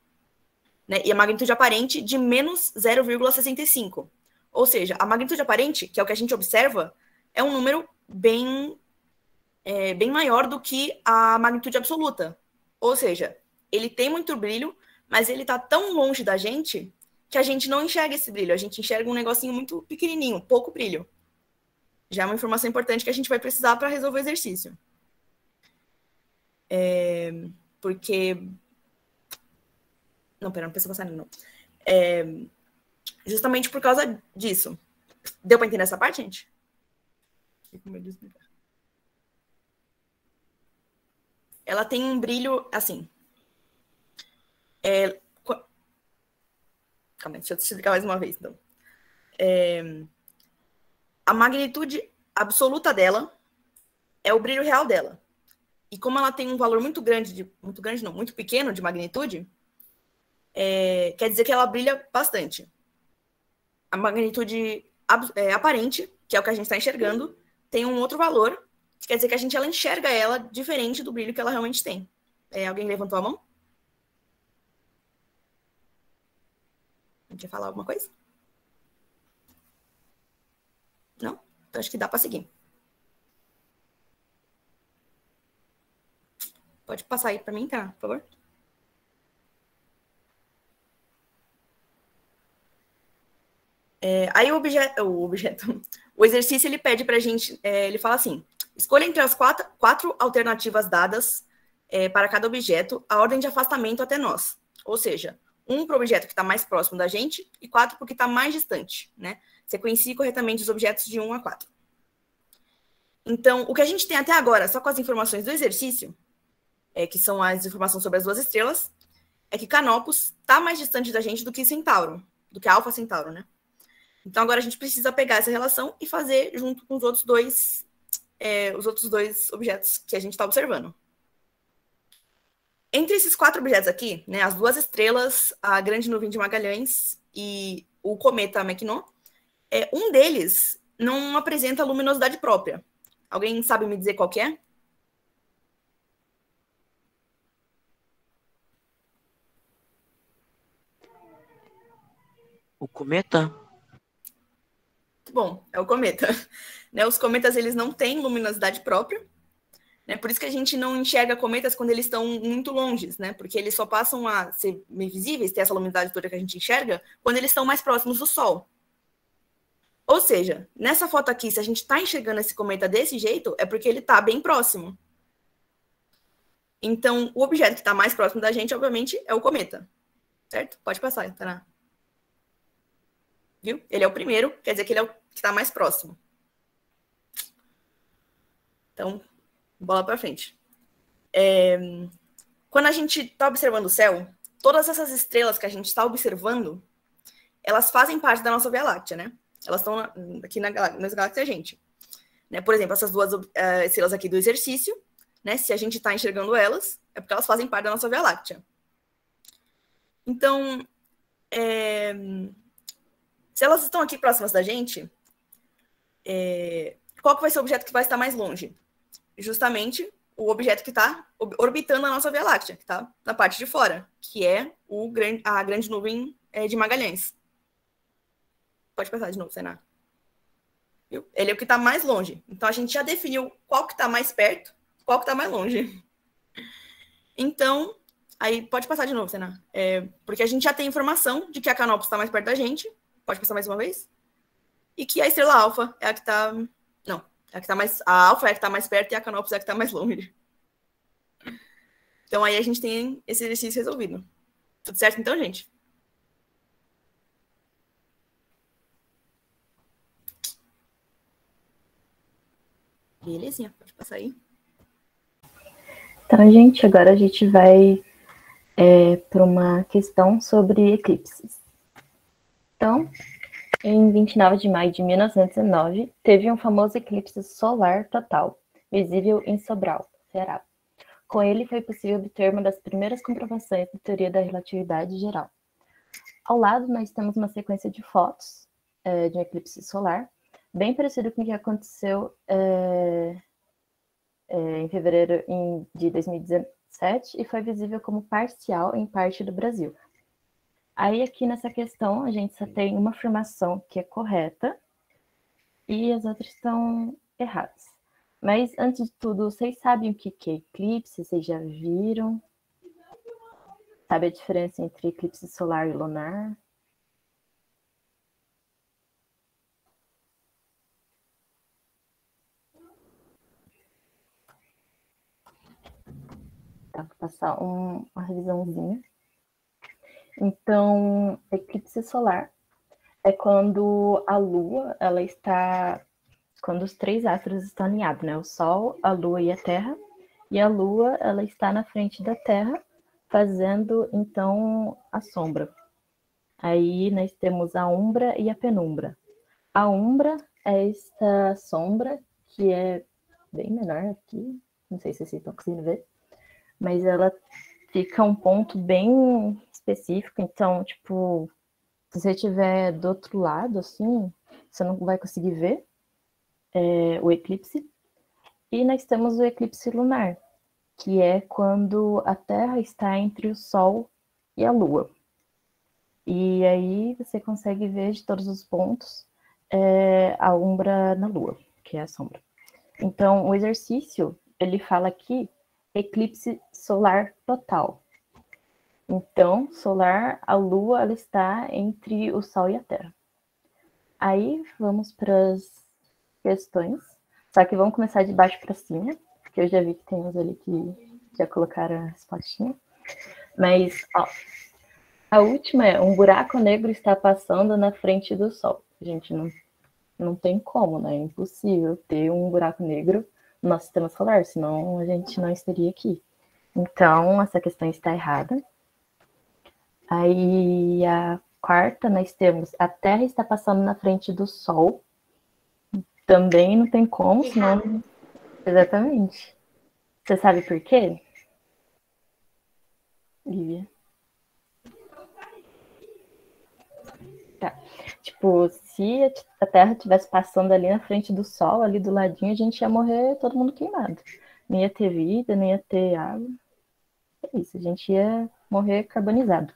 Né? E a magnitude aparente de menos 0,65. Ou seja, a magnitude aparente, que é o que a gente observa, é um número bem maior do que a magnitude absoluta. Ou seja, ele tem muito brilho, mas ele está tão longe da gente que a gente não enxerga esse brilho. A gente enxerga um negocinho muito pequenininho, pouco brilho. Já é uma informação importante que a gente vai precisar para resolver o exercício. Porque... Não, pera, não precisa passar não. Justamente por causa disso. Deu para entender essa parte, gente? Ela tem um brilho assim. Calma aí, deixa eu te explicar mais uma vez, então. A magnitude absoluta dela é o brilho real dela. E como ela tem um valor muito pequeno de magnitude, quer dizer que ela brilha bastante. A magnitude aparente, que é o que a gente está enxergando, tem um outro valor, que quer dizer que ela enxerga ela diferente do brilho que ela realmente tem. Alguém levantou a mão? Quer falar alguma coisa? Não? Então acho que dá para seguir. Pode passar aí para mim, tá? Por favor. Aí o exercício ele pede para a gente, ele fala assim, escolha entre as quatro alternativas dadas para cada objeto a ordem de afastamento até nós. Ou seja, 1 para o objeto que está mais próximo da gente e 4 para o que está mais distante, né? Sequencie corretamente os objetos de 1 a 4. Então, o que a gente tem até agora, só com as informações do exercício, que são as informações sobre as duas estrelas, é que Canopus está mais distante da gente do que Centauro, do que Alfa Centauro, né? Então, agora a gente precisa pegar essa relação e fazer junto com os outros dois objetos que a gente está observando. Entre esses 4 objetos aqui, né, as duas estrelas, a grande nuvem de Magalhães e o cometa Mackinac, um deles não apresenta luminosidade própria. Alguém sabe me dizer qual que é? O cometa? Bom, é o cometa. Né, os cometas eles não têm luminosidade própria. Né? Por isso que a gente não enxerga cometas quando eles estão muito longe, né? Porque eles só passam a ser visíveis, ter essa luminosidade toda que a gente enxerga, quando eles estão mais próximos do Sol. Ou seja, nessa foto aqui, se a gente está enxergando esse cometa desse jeito, é porque ele está bem próximo. Então, o objeto que está mais próximo da gente, obviamente, é o cometa. Certo? Pode passar, Taná. Viu? Ele é o primeiro, quer dizer que ele é o que está mais próximo. Então, bola para frente. Quando a gente está observando o céu, todas essas estrelas que a gente está observando, elas fazem parte da nossa Via Láctea, né? Elas estão aqui nas galáxias da gente. Né? Por exemplo, essas duas estrelas aqui do exercício, né? Se a gente está enxergando elas, é porque elas fazem parte da nossa Via Láctea. Então, se elas estão aqui próximas da gente, qual que vai ser o objeto que vai estar mais longe? Justamente o objeto que está orbitando a nossa Via Láctea, que está na parte de fora, que é a grande nuvem de Magalhães. Pode passar de novo, Sená. Viu? Ele é o que está mais longe. Então, a gente já definiu qual que está mais perto, qual que está mais longe. Então, aí pode passar de novo, Sená. Porque a gente já tem informação de que a Canopus está mais perto da gente. Pode passar mais uma vez? E que a estrela alfa é a que está... Não, é a que está mais... A alfa é a que está mais perto e a Canopus é a que está mais longe. Então, aí a gente tem esse exercício resolvido. Tudo certo, então, gente? Belezinha, pode passar aí. Então, gente, agora a gente vai para uma questão sobre eclipses. Então, em 29 de maio de 1919, teve um famoso eclipse solar total, visível em Sobral, Ceará. Com ele foi possível obter uma das primeiras comprovações da teoria da relatividade geral. Ao lado, nós temos uma sequência de fotos de um eclipse solar, bem parecido com o que aconteceu em fevereiro de 2017 e foi visível como parcial em parte do Brasil. Aí aqui nessa questão a gente só tem uma afirmação que é correta e as outras estão erradas. Mas antes de tudo, vocês sabem o que é eclipse? Vocês já viram? Sabe a diferença entre eclipse solar e lunar? Tá, vou passar uma revisãozinha. Então, eclipse solar é quando a Lua, quando os três astros estão alinhados, né? O Sol, a Lua e a Terra. E a Lua, ela está na frente da Terra, fazendo, então, a sombra. Aí nós temos a umbra e a penumbra. A umbra é esta sombra, que é bem menor aqui, não sei se vocês estão conseguindo ver, mas ela fica um ponto bem específico, então, tipo, se você estiver do outro lado, assim, você não vai conseguir ver o eclipse. E nós temos o eclipse lunar, que é quando a Terra está entre o Sol e a Lua. E aí você consegue ver de todos os pontos a umbra na Lua, que é a sombra. Então, o exercício, ele fala aqui, eclipse solar total. Então, solar, a Lua, ela está entre o Sol e a Terra. Aí, vamos para as questões. Só que vamos começar de baixo para cima, porque eu já vi que tem uns ali que já colocaram as fotinhas. Mas, ó, a última é, um buraco negro está passando na frente do Sol. Gente, não tem como, né? É impossível ter um buraco negro no nosso sistema solar, senão a gente não estaria aqui. Então, essa questão está errada. Aí, a quarta, nós temos a Terra está passando na frente do Sol. Também não tem como, senão... Exatamente. Você sabe por quê, Lívia? Tá. Tipo, se a Terra estivesse passando ali na frente do Sol, ali do ladinho, a gente ia morrer todo mundo queimado. Não ia ter vida, não ia ter água. É isso, a gente ia morrer carbonizado.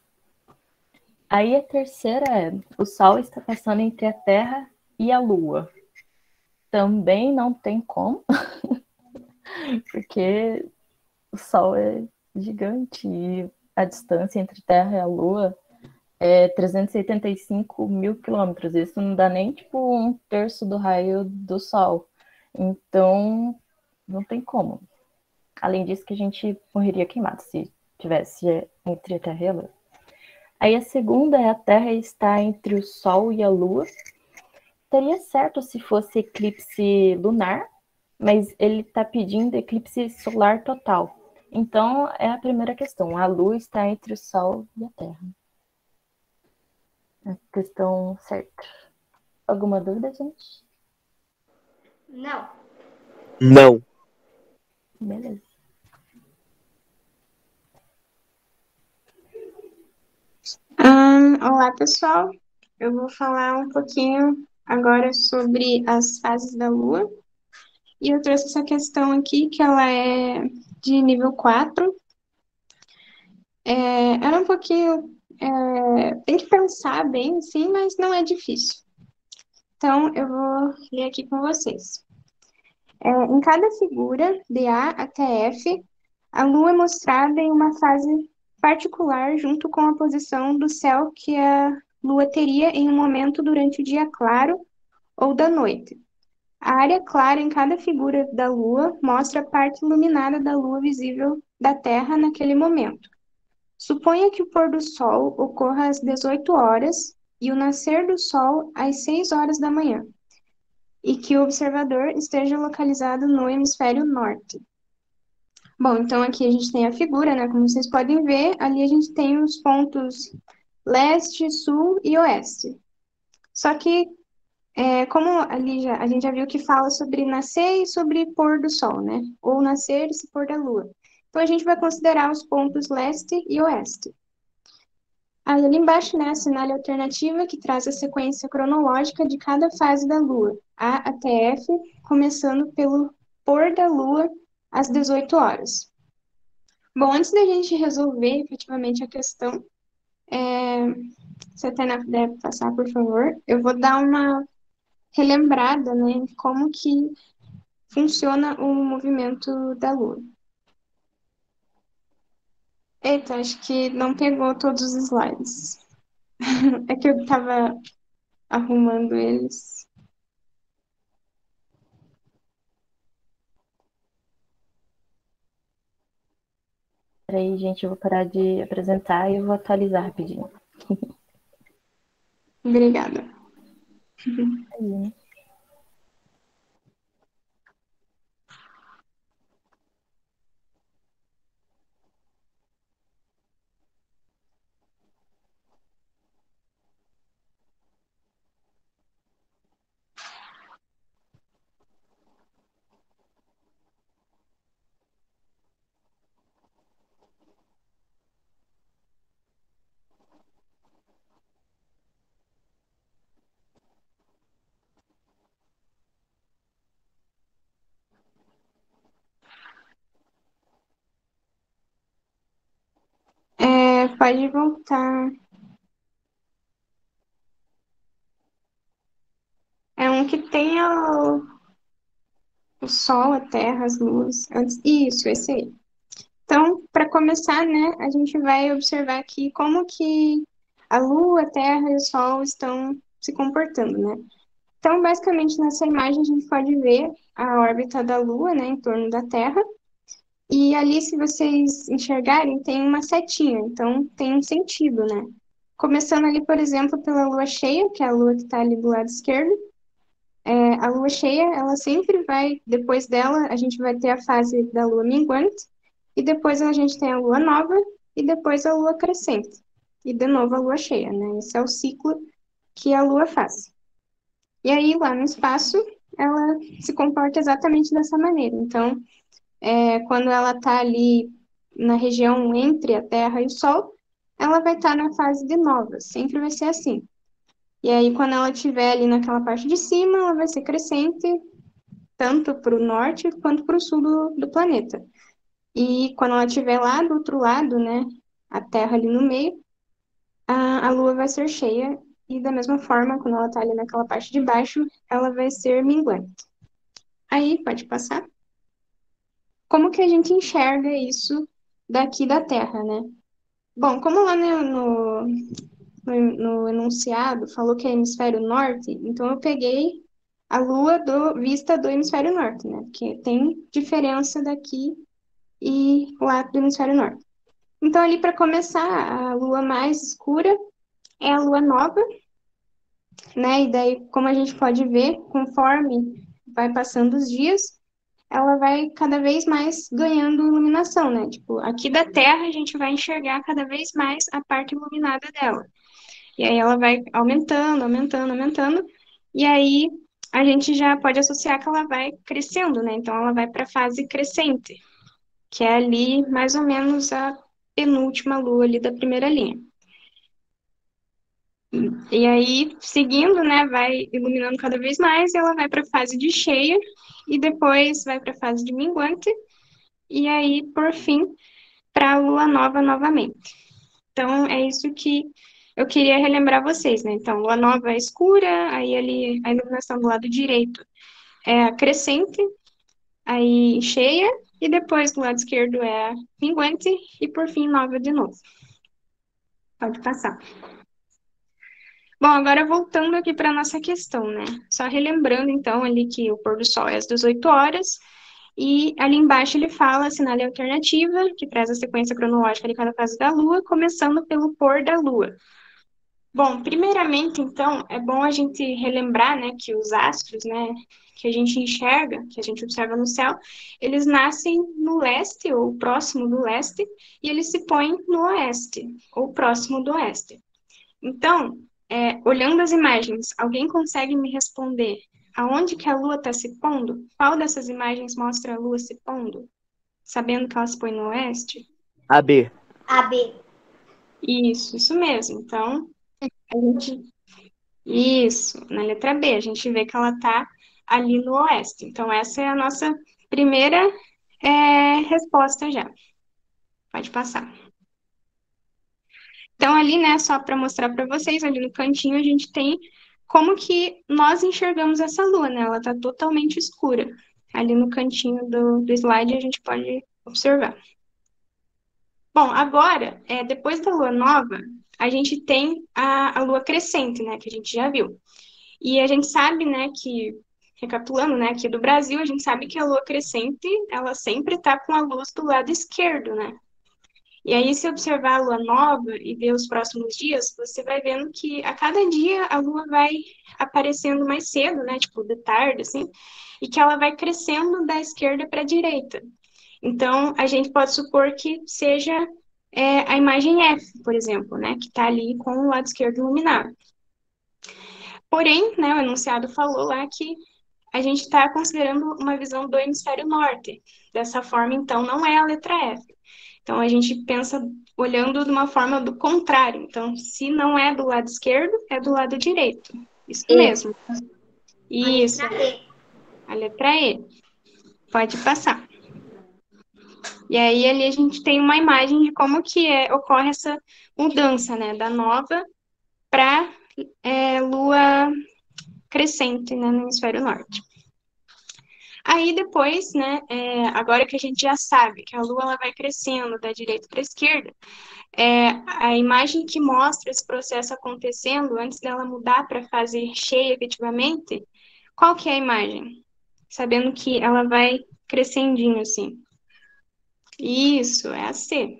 Aí a terceira é, o Sol está passando entre a Terra e a Lua. Também não tem como. Porque o Sol é gigante e a distância entre Terra e a Lua é 385 mil quilômetros. Isso não dá nem, tipo, um terço do raio do Sol. Então, não tem como. Além disso, que a gente morreria queimado se tivesse entre a Terra e a Lua. Aí a segunda é a Terra está entre o Sol e a Lua. Teria certo se fosse eclipse lunar, mas ele está pedindo eclipse solar total. Então, é a primeira questão. A Lua está entre o Sol e a Terra. A questão certa. Alguma dúvida, gente? Não. Não. Beleza. Olá, pessoal. Eu vou falar um pouquinho agora sobre as fases da Lua. E eu trouxe essa questão aqui, que ela é de nível 4. Ela é um pouquinho... tem que pensar bem, sim, mas não é difícil. Então, eu vou ler aqui com vocês. Em cada figura, de A até F, a Lua é mostrada em uma fase particular junto com a posição do céu que a Lua teria em um momento durante o dia claro ou da noite. A área clara em cada figura da Lua mostra a parte iluminada da Lua visível da Terra naquele momento. Suponha que o pôr do Sol ocorra às 18 horas e o nascer do Sol às 6 horas da manhã, e que o observador esteja localizado no hemisfério norte. Bom, então aqui a gente tem a figura, né? Como vocês podem ver, ali a gente tem os pontos leste, sul e oeste. Só que, como ali a gente já viu que fala sobre nascer e sobre pôr do sol, né? Ou nascer e se pôr da lua. Então a gente vai considerar os pontos leste e oeste. Aí ali embaixo, né, assinale a alternativa que traz a sequência cronológica de cada fase da lua, A até F, começando pelo pôr da lua às 18 horas. Bom, antes da gente resolver efetivamente a questão, se a Tainá puder passar, por favor, eu vou dar uma relembrada, né, em como que funciona o movimento da Lua. Eita, acho que não pegou todos os slides. É que eu estava arrumando eles. Peraí, gente, eu vou parar de apresentar e eu vou atualizar rapidinho. Obrigada. Aí. Pode voltar. É um que tem o Sol, a Terra, as luas. Isso, esse aí. Então, para começar, né, a gente vai observar aqui como que a Lua, a Terra e o Sol estão se comportando, né? Então, basicamente, nessa imagem a gente pode ver a órbita da Lua, né, em torno da Terra. E ali, se vocês enxergarem, tem uma setinha, então tem um sentido, né? Começando ali, por exemplo, pela Lua cheia, que é a Lua que está ali do lado esquerdo. A Lua cheia, ela sempre vai, depois dela, a gente vai ter a fase da Lua minguante, e depois a gente tem a Lua nova, e depois a Lua crescente. E de novo a Lua cheia, né? Esse é o ciclo que a Lua faz. E aí, lá no espaço, ela se comporta exatamente dessa maneira. Então, quando ela está ali na região entre a Terra e o Sol, ela vai estar na fase de nova, sempre vai ser assim. E aí, quando ela estiver ali naquela parte de cima, ela vai ser crescente, tanto para o norte quanto para o sul do planeta. E quando ela estiver lá do outro lado, né, a Terra ali no meio, a Lua vai ser cheia. E da mesma forma, quando ela está ali naquela parte de baixo, ela vai ser minguante. Aí, pode passar. como que a gente enxerga isso daqui da Terra, né? Bom, como lá no enunciado falou que é hemisfério norte, então eu peguei a Lua vista do hemisfério norte, né? Porque tem diferença daqui e lá do hemisfério norte. Então, ali para começar, a Lua mais escura é a Lua nova, né? E daí, como a gente pode ver, conforme vai passando os dias, ela vai cada vez mais ganhando iluminação, né? Tipo, aqui da Terra a gente vai enxergar cada vez mais a parte iluminada dela. E aí ela vai aumentando, aumentando, aumentando. E aí a gente já pode associar que ela vai crescendo, né? Então ela vai para a fase crescente, que é ali mais ou menos a penúltima lua ali da primeira linha. E aí, seguindo, né, vai iluminando cada vez mais, e ela vai para a fase de cheia, e depois vai para a fase de minguante, e aí, por fim, para a lua nova novamente. Então, é isso que eu queria relembrar vocês, né? Então, lua nova é escura, aí ali a iluminação do lado direito é a crescente, aí cheia, e depois do lado esquerdo é a minguante, e por fim, nova de novo. Pode passar. Bom, agora voltando aqui para a nossa questão, né? Só relembrando, então, ali que o pôr do sol é às 18 horas, e ali embaixo ele fala, assinale a alternativa, que traz a sequência cronológica de cada fase da Lua, começando pelo pôr da Lua. Bom, primeiramente, então, é bom a gente relembrar, né, que os astros, né, que a gente enxerga, que a gente observa no céu, eles nascem no leste, ou próximo do leste, e eles se põem no oeste, ou próximo do oeste. Então, olhando as imagens, alguém consegue me responder aonde que a Lua está se pondo? Qual dessas imagens mostra a Lua se pondo? Sabendo que ela se põe no oeste? AB. AB. Isso mesmo. Então, a gente... Isso, na letra B, a gente vê que ela está ali no oeste. Então, essa é a nossa primeira resposta já. Pode passar. Então, ali, né, só para mostrar para vocês, ali no cantinho a gente tem como que nós enxergamos essa lua, né? Ela está totalmente escura. Ali no cantinho do slide a gente pode observar. Bom, agora, depois da lua nova, a gente tem a lua crescente, né, que a gente já viu. E a gente sabe, né, que, recapitulando, né, aqui do Brasil, a gente sabe que a lua crescente, ela sempre está com a luz do lado esquerdo, né? E aí, se observar a lua nova e ver os próximos dias, você vai vendo que a cada dia a lua vai aparecendo mais cedo, né? Tipo, de tarde, assim, e que ela vai crescendo da esquerda para a direita. Então, a gente pode supor que seja a imagem F, por exemplo, né? Que está ali com o lado esquerdo iluminado. Porém, né, o enunciado falou lá que a gente está considerando uma visão do hemisfério norte. Dessa forma, então, não é a letra F. Então, a gente pensa olhando de uma forma do contrário. Então, se não é do lado esquerdo, é do lado direito. Isso mesmo. Isso. A letra E. Pode passar. E aí, ali a gente tem uma imagem de como que ocorre essa mudança, né? Da nova para lua crescente, né, no hemisfério norte. Aí depois, né, agora que a gente já sabe que a Lua ela vai crescendo da direita para a esquerda, a imagem que mostra esse processo acontecendo antes dela mudar para a fase cheia efetivamente, qual que é a imagem? Sabendo que ela vai crescendinho assim. Isso, é a C.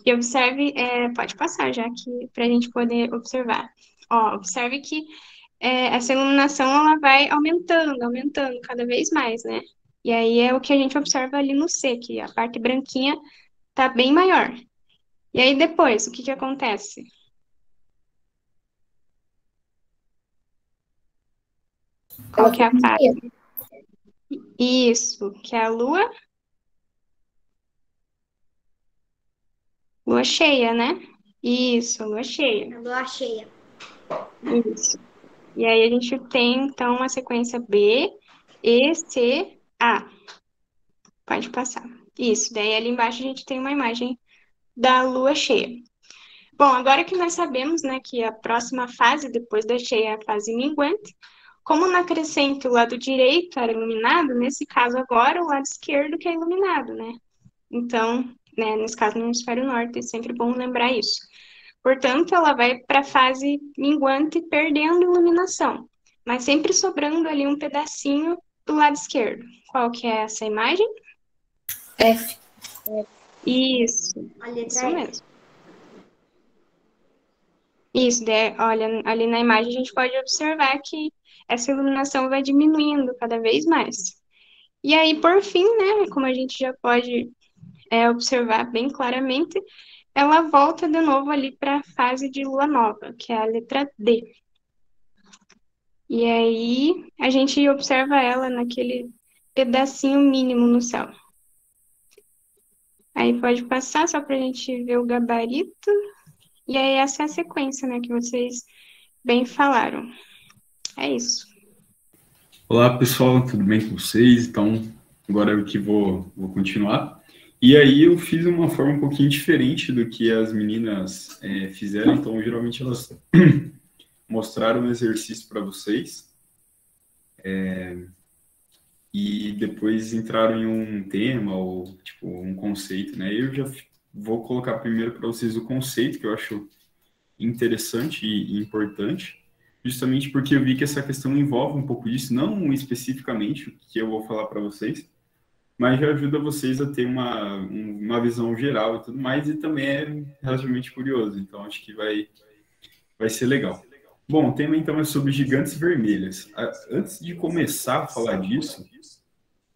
E observe, pode passar já aqui para a gente poder observar. Ó, observe que essa iluminação ela vai aumentando, aumentando cada vez mais, né? E aí é o que a gente observa ali no C, que a parte branquinha tá bem maior. E aí depois, o que que acontece? Qual que é a parte? Isso, que é a lua. Lua cheia, né? Isso, lua cheia. Lua cheia. Isso. E aí a gente tem, então, a sequência B, E, C, A. Pode passar. Isso, daí ali embaixo a gente tem uma imagem da lua cheia. Bom, agora que nós sabemos, né, que a próxima fase, depois da cheia, é a fase minguante, como na crescente o lado direito era iluminado, nesse caso agora o lado esquerdo que é iluminado, né? Então, né, nesse caso no hemisfério norte, é sempre bom lembrar isso. Portanto, ela vai para a fase minguante, perdendo iluminação, mas sempre sobrando ali um pedacinho do lado esquerdo. Qual que é essa imagem? F. Isso, A letra isso F. mesmo. Isso, olha, ali na imagem a gente pode observar que essa iluminação vai diminuindo cada vez mais. E aí, por fim, né, como a gente já pode observar bem claramente, ela volta de novo ali para a fase de lua nova, que é a letra D. E aí a gente observa ela naquele pedacinho mínimo no céu. Aí pode passar só para a gente ver o gabarito. E aí essa é a sequência, né, que vocês bem falaram. É isso. Olá, pessoal, tudo bem com vocês? Então, agora eu que vou continuar. E aí eu fiz uma forma um pouquinho diferente do que as meninas fizeram. Então, geralmente elas mostraram um exercício para vocês. E depois entraram em um tema ou tipo um conceito, né? Eu já vou colocar primeiro para vocês o conceito, que eu acho interessante e importante, justamente porque eu vi que essa questão envolve um pouco disso, não especificamente o que eu vou falar para vocês, mas já ajuda vocês a ter uma visão geral e tudo mais, e também é relativamente curioso, então acho que vai ser legal. Bom, o tema então é sobre gigantes vermelhas. Antes de começar a falar disso,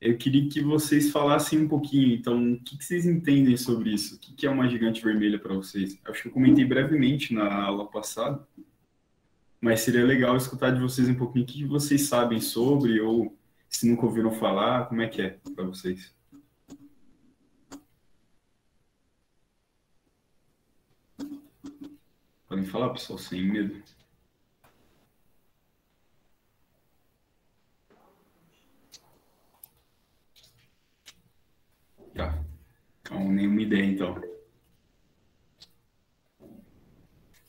eu queria que vocês falassem um pouquinho, então, o que vocês entendem sobre isso? O que é uma gigante vermelha para vocês? Acho que eu comentei brevemente na aula passada, mas seria legal escutar de vocês um pouquinho o que vocês sabem sobre, ou se nunca ouviram falar, como é que é para vocês? Podem falar, pessoal, sem medo. Tá. Então, nenhuma ideia, então.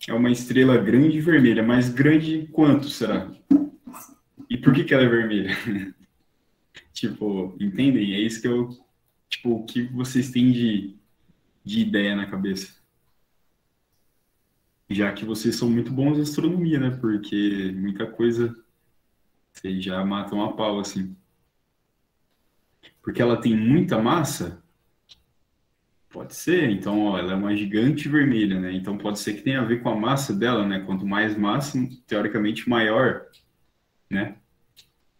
É uma estrela grande e vermelha, mas grande quanto será? E por que ela é vermelha? Tipo, entendem? É isso que eu... Tipo, o que vocês têm de ideia na cabeça? Já que vocês são muito bons em astronomia, né? Porque muita coisa vocês já matam a pau, assim. Porque ela tem muita massa? Pode ser. Então, ó, ela é uma gigante vermelha, né? Então, pode ser que tenha a ver com a massa dela, né? Quanto mais massa, teoricamente, maior, né?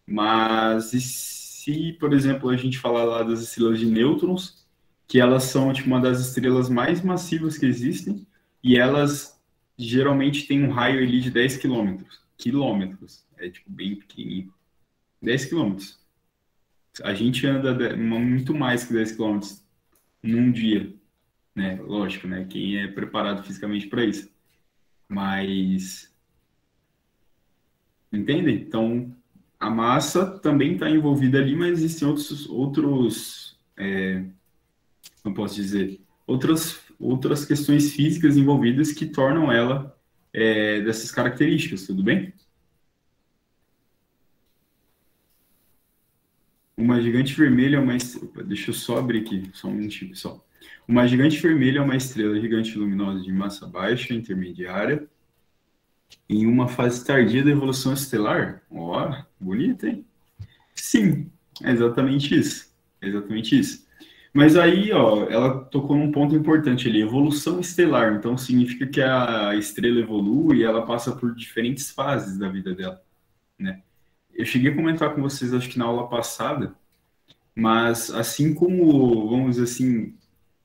Mas e se, por exemplo, a gente falar lá das estrelas de nêutrons, que elas são, tipo, uma das estrelas mais massivas que existem, e elas geralmente têm um raio ali de 10 quilômetros. Quilômetros. É, tipo, bem pequenininho. 10 quilômetros. A gente anda muito mais que 10 quilômetros num dia, né? Lógico, né? Quem é preparado fisicamente para isso. Mas... Entendem? Então, a massa também está envolvida ali, mas existem outros não posso dizer, outras questões físicas envolvidas que tornam ela dessas características, tudo bem? Uma gigante vermelha é uma estrela... Deixa eu só abrir aqui, só um minutinho, pessoal. Uma gigante vermelha é uma estrela gigante luminosa de massa baixa, intermediária, em uma fase tardia da evolução estelar. Ó, bonito, hein? Sim, é exatamente isso. É exatamente isso. Mas aí, ó, ela tocou num ponto importante ali, evolução estelar. Então, significa que a estrela evolui e ela passa por diferentes fases da vida dela, né? Eu cheguei a comentar com vocês, acho que na aula passada, mas assim como, vamos dizer assim,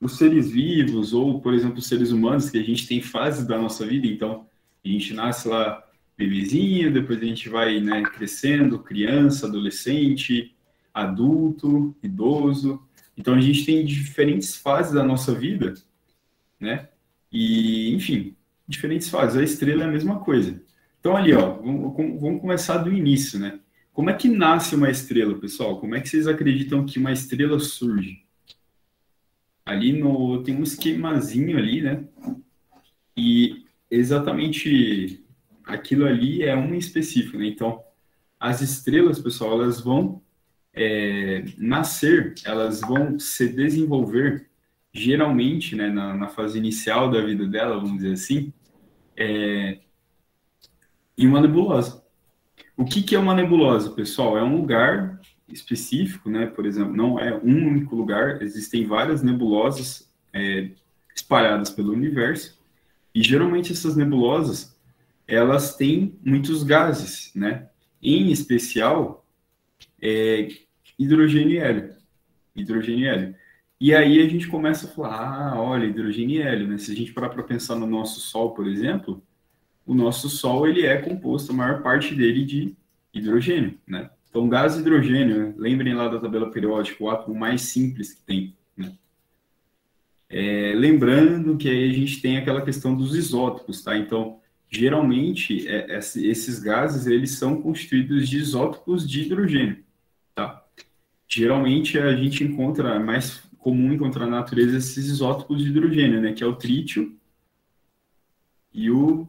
os seres vivos, ou, por exemplo, os seres humanos, que a gente tem fases da nossa vida, então, a gente nasce lá bebezinho, depois a gente vai, né, crescendo, criança, adolescente, adulto, idoso. Então, a gente tem diferentes fases da nossa vida, né? E, enfim, diferentes fases. A estrela é a mesma coisa. Então, ali, ó, vamos começar do início, né? Como é que nasce uma estrela, pessoal? Como é que vocês acreditam que uma estrela surge? Ali tem um esquemazinho ali, né? E exatamente aquilo ali é um específico, né? Então, As estrelas, pessoal, elas vão nascer, elas vão se desenvolver, geralmente, né, na fase inicial da vida dela, vamos dizer assim, em uma nebulosa. O que é uma nebulosa, pessoal? É um lugar específico, né? Por exemplo, não é um único lugar, existem várias nebulosas espalhadas pelo universo, e geralmente essas nebulosas, elas têm muitos gases, né? Em especial, hidrogênio e hélio. Hidrogênio e hélio. E aí a gente começa a falar, olha, hidrogênio e hélio, né? Se a gente parar para pensar no nosso Sol, por exemplo, o nosso Sol, ele é composto, a maior parte dele, de hidrogênio, né? Então, gás e hidrogênio, né? Lembrem lá da tabela periódica, o átomo mais simples que tem, né? Lembrando que aí a gente tem aquela questão dos isótopos, tá? Então, geralmente, esses gases, eles são constituídos de isótopos de hidrogênio, tá? Geralmente, a gente encontra, é mais comum encontrar na natureza esses isótopos de hidrogênio, né? Que é o trítio e o...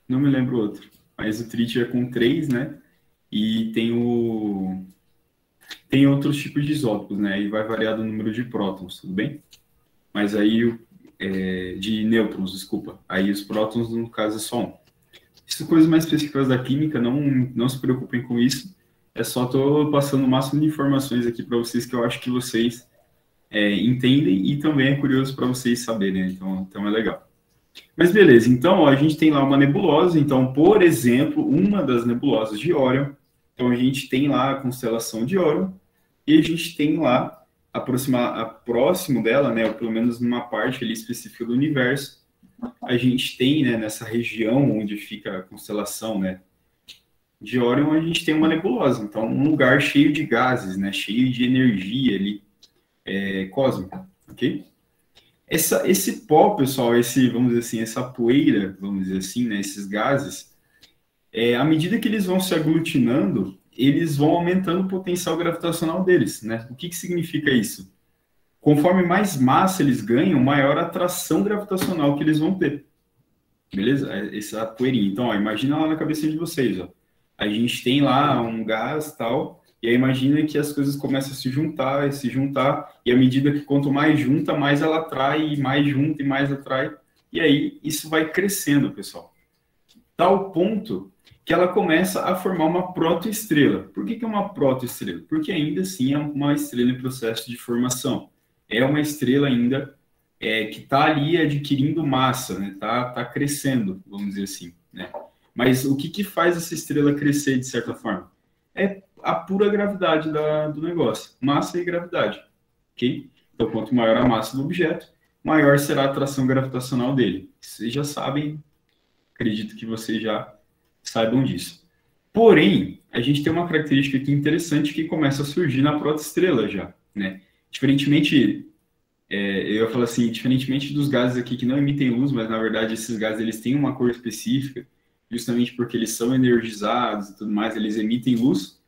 Não me lembro o outro, mas o trítio é com 3, né? E tem outros tipos de isótopos, né? E vai variar do número de prótons, tudo bem? Mas aí, de nêutrons, desculpa. Aí os prótons, no caso, é só um. Isso são coisas mais específicas da química, não se preocupem com isso. É só estou passando o máximo de informações aqui para vocês que eu acho que vocês entendem e também é curioso para vocês saberem, né? Então é legal. Mas beleza, então ó, a gente tem lá uma nebulosa, então, por exemplo, uma das nebulosas de Órion, então a gente tem lá a constelação de Órion, e a gente tem lá, próximo dela, né, ou pelo menos numa parte ali específica do universo, a gente tem, né, nessa região onde fica a constelação, né, de Órion, a gente tem uma nebulosa, então um lugar cheio de gases, né, cheio de energia ali, cósmica, ok? Esse pó, pessoal, vamos dizer assim, essa poeira, vamos dizer assim, né, esses gases, à medida que eles vão se aglutinando, eles vão aumentando o potencial gravitacional deles, né? O que significa isso? Conforme mais massa eles ganham, maior a atração gravitacional que eles vão ter. Beleza? Essa poeirinha. Então, ó, imagina lá na cabeça de vocês, ó. A gente tem lá um gás e tal, e aí imagina que as coisas começam a se juntar, e à medida que quanto mais junta, mais ela atrai, e mais junta e mais atrai. E aí isso vai crescendo, pessoal. Tal ponto que ela começa a formar uma protoestrela. Por que é uma protoestrela? Porque ainda assim é uma estrela em processo de formação. É uma estrela ainda que está ali adquirindo massa, né? Tá crescendo, vamos dizer assim, né? Mas o que faz essa estrela crescer de certa forma? É a pura gravidade do negócio. Massa e gravidade, ok? Então, quanto maior a massa do objeto, maior será a atração gravitacional dele. Vocês já sabem, acredito que vocês já saibam disso. Porém, a gente tem uma característica aqui interessante que começa a surgir na protoestrela já, né? Diferentemente, eu ia falar assim, diferentemente dos gases aqui que não emitem luz, mas na verdade esses gases eles têm uma cor específica, justamente porque eles são energizados e tudo mais, eles emitem luz.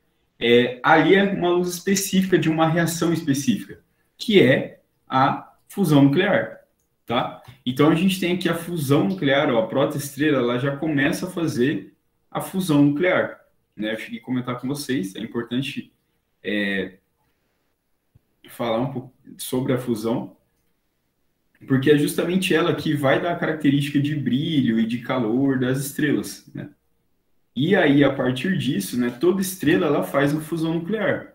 Ali é uma luz específica de uma reação específica, que é a fusão nuclear, tá? Então a gente tem aqui a fusão nuclear, ó, a protoestrela, ela já começa a fazer a fusão nuclear, né? Eu cheguei a comentar com vocês, é importante falar um pouco sobre a fusão, porque é justamente ela que vai dar a característica de brilho e de calor das estrelas, né? E aí, a partir disso, né, toda estrela ela faz uma fusão nuclear.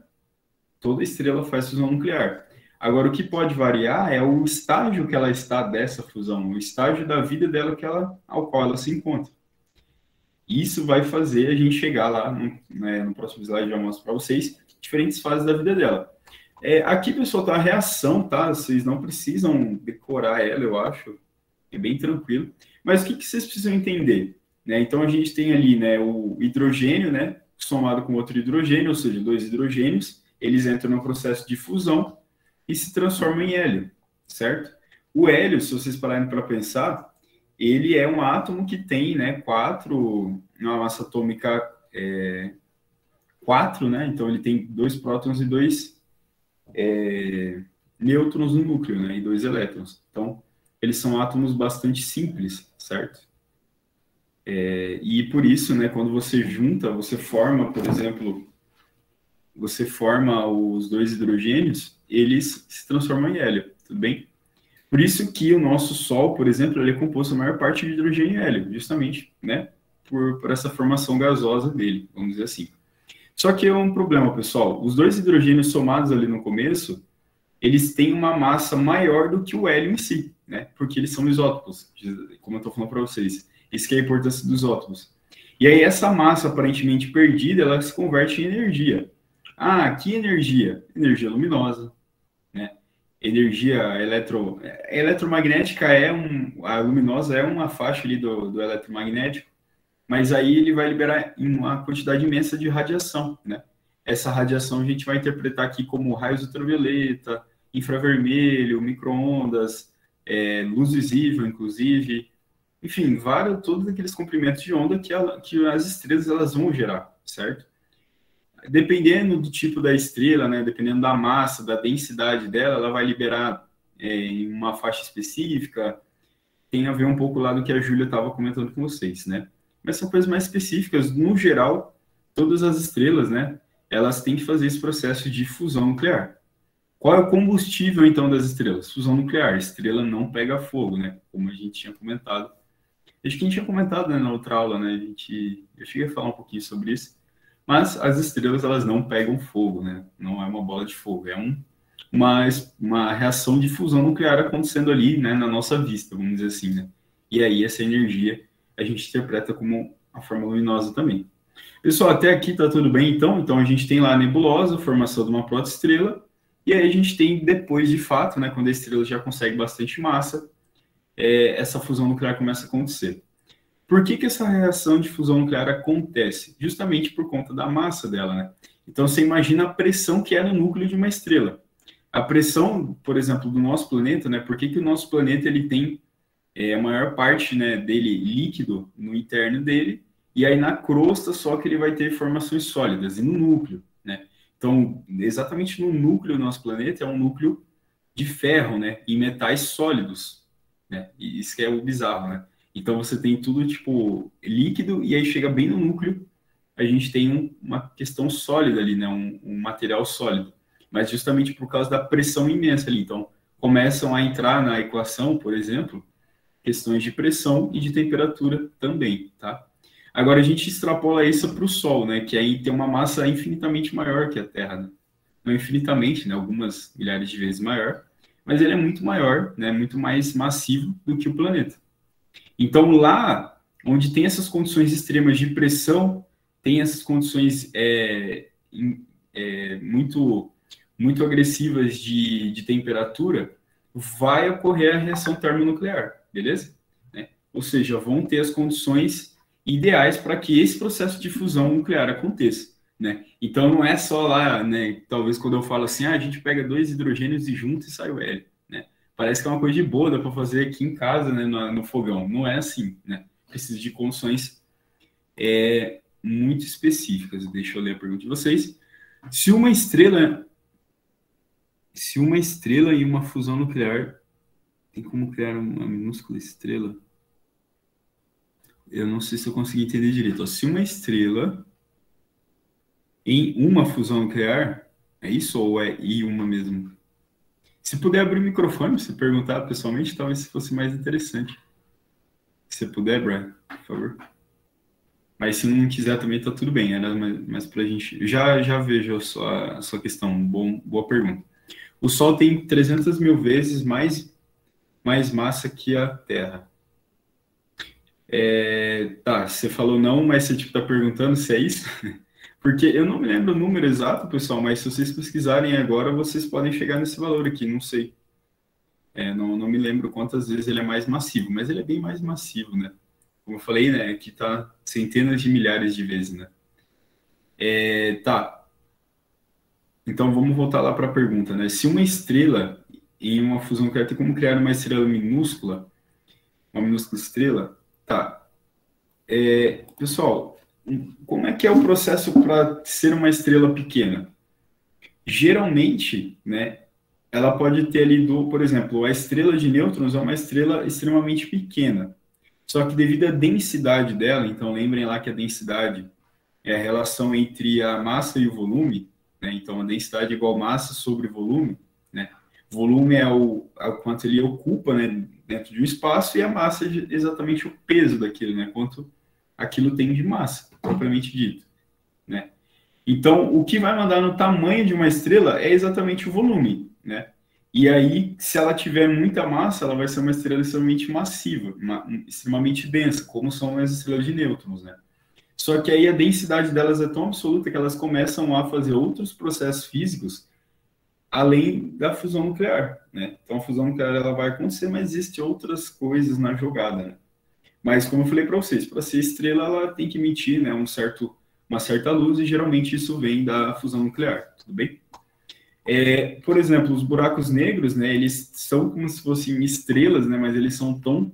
Toda estrela faz fusão nuclear. Agora, o que pode variar é o estágio que ela está dessa fusão, o estágio da vida dela ao qual ela se encontra. Isso vai fazer a gente chegar lá, no próximo slide eu já mostro para vocês, diferentes fases da vida dela. Aqui, pessoal, tá a reação, tá? Vocês não precisam decorar ela, eu acho. É bem tranquilo. Mas o que vocês precisam entender? Né? Então, a gente tem ali, né, o hidrogênio, né, somado com outro hidrogênio, ou seja, 2 hidrogênios, eles entram no processo de fusão e se transformam em hélio, certo? O hélio, se vocês pararem para pensar, ele é um átomo que tem, né, uma massa atômica 4, né? Então, ele tem 2 prótons e 2 nêutrons no núcleo, né, e 2 elétrons. Então, eles são átomos bastante simples, certo? E por isso, né, quando você junta, você forma, por exemplo, você forma os dois hidrogênios, eles se transformam em hélio, tudo bem? Por isso que o nosso Sol, por exemplo, ele é composto a maior parte de hidrogênio e hélio, justamente, né, por essa formação gasosa dele, vamos dizer assim. Só que é um problema, pessoal. Os dois hidrogênios somados ali no começo, eles têm uma massa maior do que o hélio em si, né? Porque eles são isótopos, como eu estou falando para vocês. Isso que é a importância dos isótopos. E aí essa massa aparentemente perdida, ela se converte em energia. Ah, que energia? Energia luminosa, né? Energia eletromagnética a luminosa é uma faixa ali do eletromagnético, mas aí ele vai liberar uma quantidade imensa de radiação, né? Essa radiação a gente vai interpretar aqui como raios ultravioleta, infravermelho, micro-ondas, luz visível, inclusive, enfim, todos aqueles comprimentos de onda que as estrelas elas vão gerar, certo? Dependendo do tipo da estrela, né, dependendo da massa, da densidade dela, ela vai liberar em uma faixa específica, tem a ver um pouco lá do que a Júlia estava comentando com vocês, né? Mas são coisas mais específicas. No geral, todas as estrelas, né, elas têm que fazer esse processo de fusão nuclear. Qual é o combustível, então, das estrelas? Fusão nuclear. A estrela não pega fogo, né? Como a gente tinha comentado. Acho que a gente tinha comentado, né, na outra aula, né? Eu cheguei a falar um pouquinho sobre isso. Mas as estrelas, elas não pegam fogo, né? Não é uma bola de fogo. É uma reação de fusão nuclear acontecendo ali, né, na nossa vista, vamos dizer assim, né? E aí, essa energia a gente interpreta como a forma luminosa também. Pessoal, até aqui tá tudo bem, então? Então, a gente tem lá a nebulosa, a formação de uma protoestrela, e aí a gente tem, depois, de fato, né, quando a estrela já consegue bastante massa, essa fusão nuclear começa a acontecer. Por que essa reação de fusão nuclear acontece? Justamente por conta da massa dela, né? Então, você imagina a pressão que é no núcleo de uma estrela. A pressão, por exemplo, do nosso planeta, né? Por que o nosso planeta ele tem a maior parte, né, dele líquido no interno dele, e aí na crosta só que ele vai ter formações sólidas, e no núcleo, né? Então, exatamente no núcleo do nosso planeta é um núcleo de ferro, né? E metais sólidos, né? E isso que é o bizarro, né? Então, você tem tudo, tipo, líquido, e aí chega bem no núcleo, a gente tem uma questão sólida ali, né? Um material sólido. Mas justamente por causa da pressão imensa ali. Então, começam a entrar na equação, por exemplo, questões de pressão e de temperatura também, tá? Agora, a gente extrapola isso para o Sol, né? Que aí tem uma massa infinitamente maior que a Terra, né? Não infinitamente, né? Algumas milhares de vezes maior, mas ele é muito maior, né? Muito mais massivo do que o planeta. Então, lá onde tem essas condições extremas de pressão, tem essas condições muito agressivas de temperatura, vai ocorrer a reação termonuclear, beleza? Né? Ou seja, vão ter as condições ideais para que esse processo de fusão nuclear aconteça, né? Então, não é só lá, né? Talvez quando eu falo assim, a gente pega dois hidrogênios e junta e sai o hélio, né? Parece que é uma coisa de boa, dá para fazer aqui em casa, né, no fogão. Não é assim, né? Precisa de condições muito específicas. Deixa eu ler a pergunta de vocês. Se uma estrela e uma fusão nuclear tem como criar uma minúscula estrela? Eu não sei se eu consegui entender direito. Se uma estrela em uma fusão nuclear, é isso ou é e uma mesmo? Se puder abrir o microfone, se perguntar pessoalmente, talvez fosse mais interessante. Se puder, Brian, por favor. Mas se não quiser também, tá tudo bem. Era mais pra gente... Já vejo a sua questão. Boa pergunta. O Sol tem 300 mil vezes mais massa que a Terra. Tá, você falou não, mas você tá perguntando se é isso? Porque eu não me lembro o número exato, pessoal, mas se vocês pesquisarem agora, vocês podem chegar nesse valor aqui, não sei. Não me lembro quantas vezes ele é mais massivo, mas ele é bem mais massivo, né? Como eu falei, né, aqui tá centenas de milhares de vezes, né? Tá. Então, vamos voltar lá para a pergunta, né? Se uma estrela em uma fusão nuclear tem como criar uma estrela minúscula, uma minúscula estrela, tá. Pessoal, como é que é o processo para ser uma estrela pequena? Geralmente, né, ela pode ter ali, por exemplo, a estrela de nêutrons é uma estrela extremamente pequena. Só que devido à densidade dela, então lembrem lá que a densidade é a relação entre a massa e o volume, né? Então a densidade é igual massa sobre volume, né? Volume é o quanto ele ocupa, né, dentro de um espaço, e a massa é exatamente o peso daquilo, né? Quanto aquilo tem de massa, propriamente dito, né? Então, o que vai mandar no tamanho de uma estrela é exatamente o volume, né? E aí, se ela tiver muita massa, ela vai ser uma estrela extremamente massiva, extremamente densa, como são as estrelas de nêutrons, né? Só que aí a densidade delas é tão absoluta que elas começam a fazer outros processos físicos além da fusão nuclear, né? Então, a fusão nuclear ela vai acontecer, mas existem outras coisas na jogada, né? Mas, como eu falei para vocês, para ser estrela, ela tem que emitir, né, uma certa luz, e geralmente isso vem da fusão nuclear, tudo bem? Por exemplo, os buracos negros, né, eles são como se fossem estrelas, né, mas eles são tão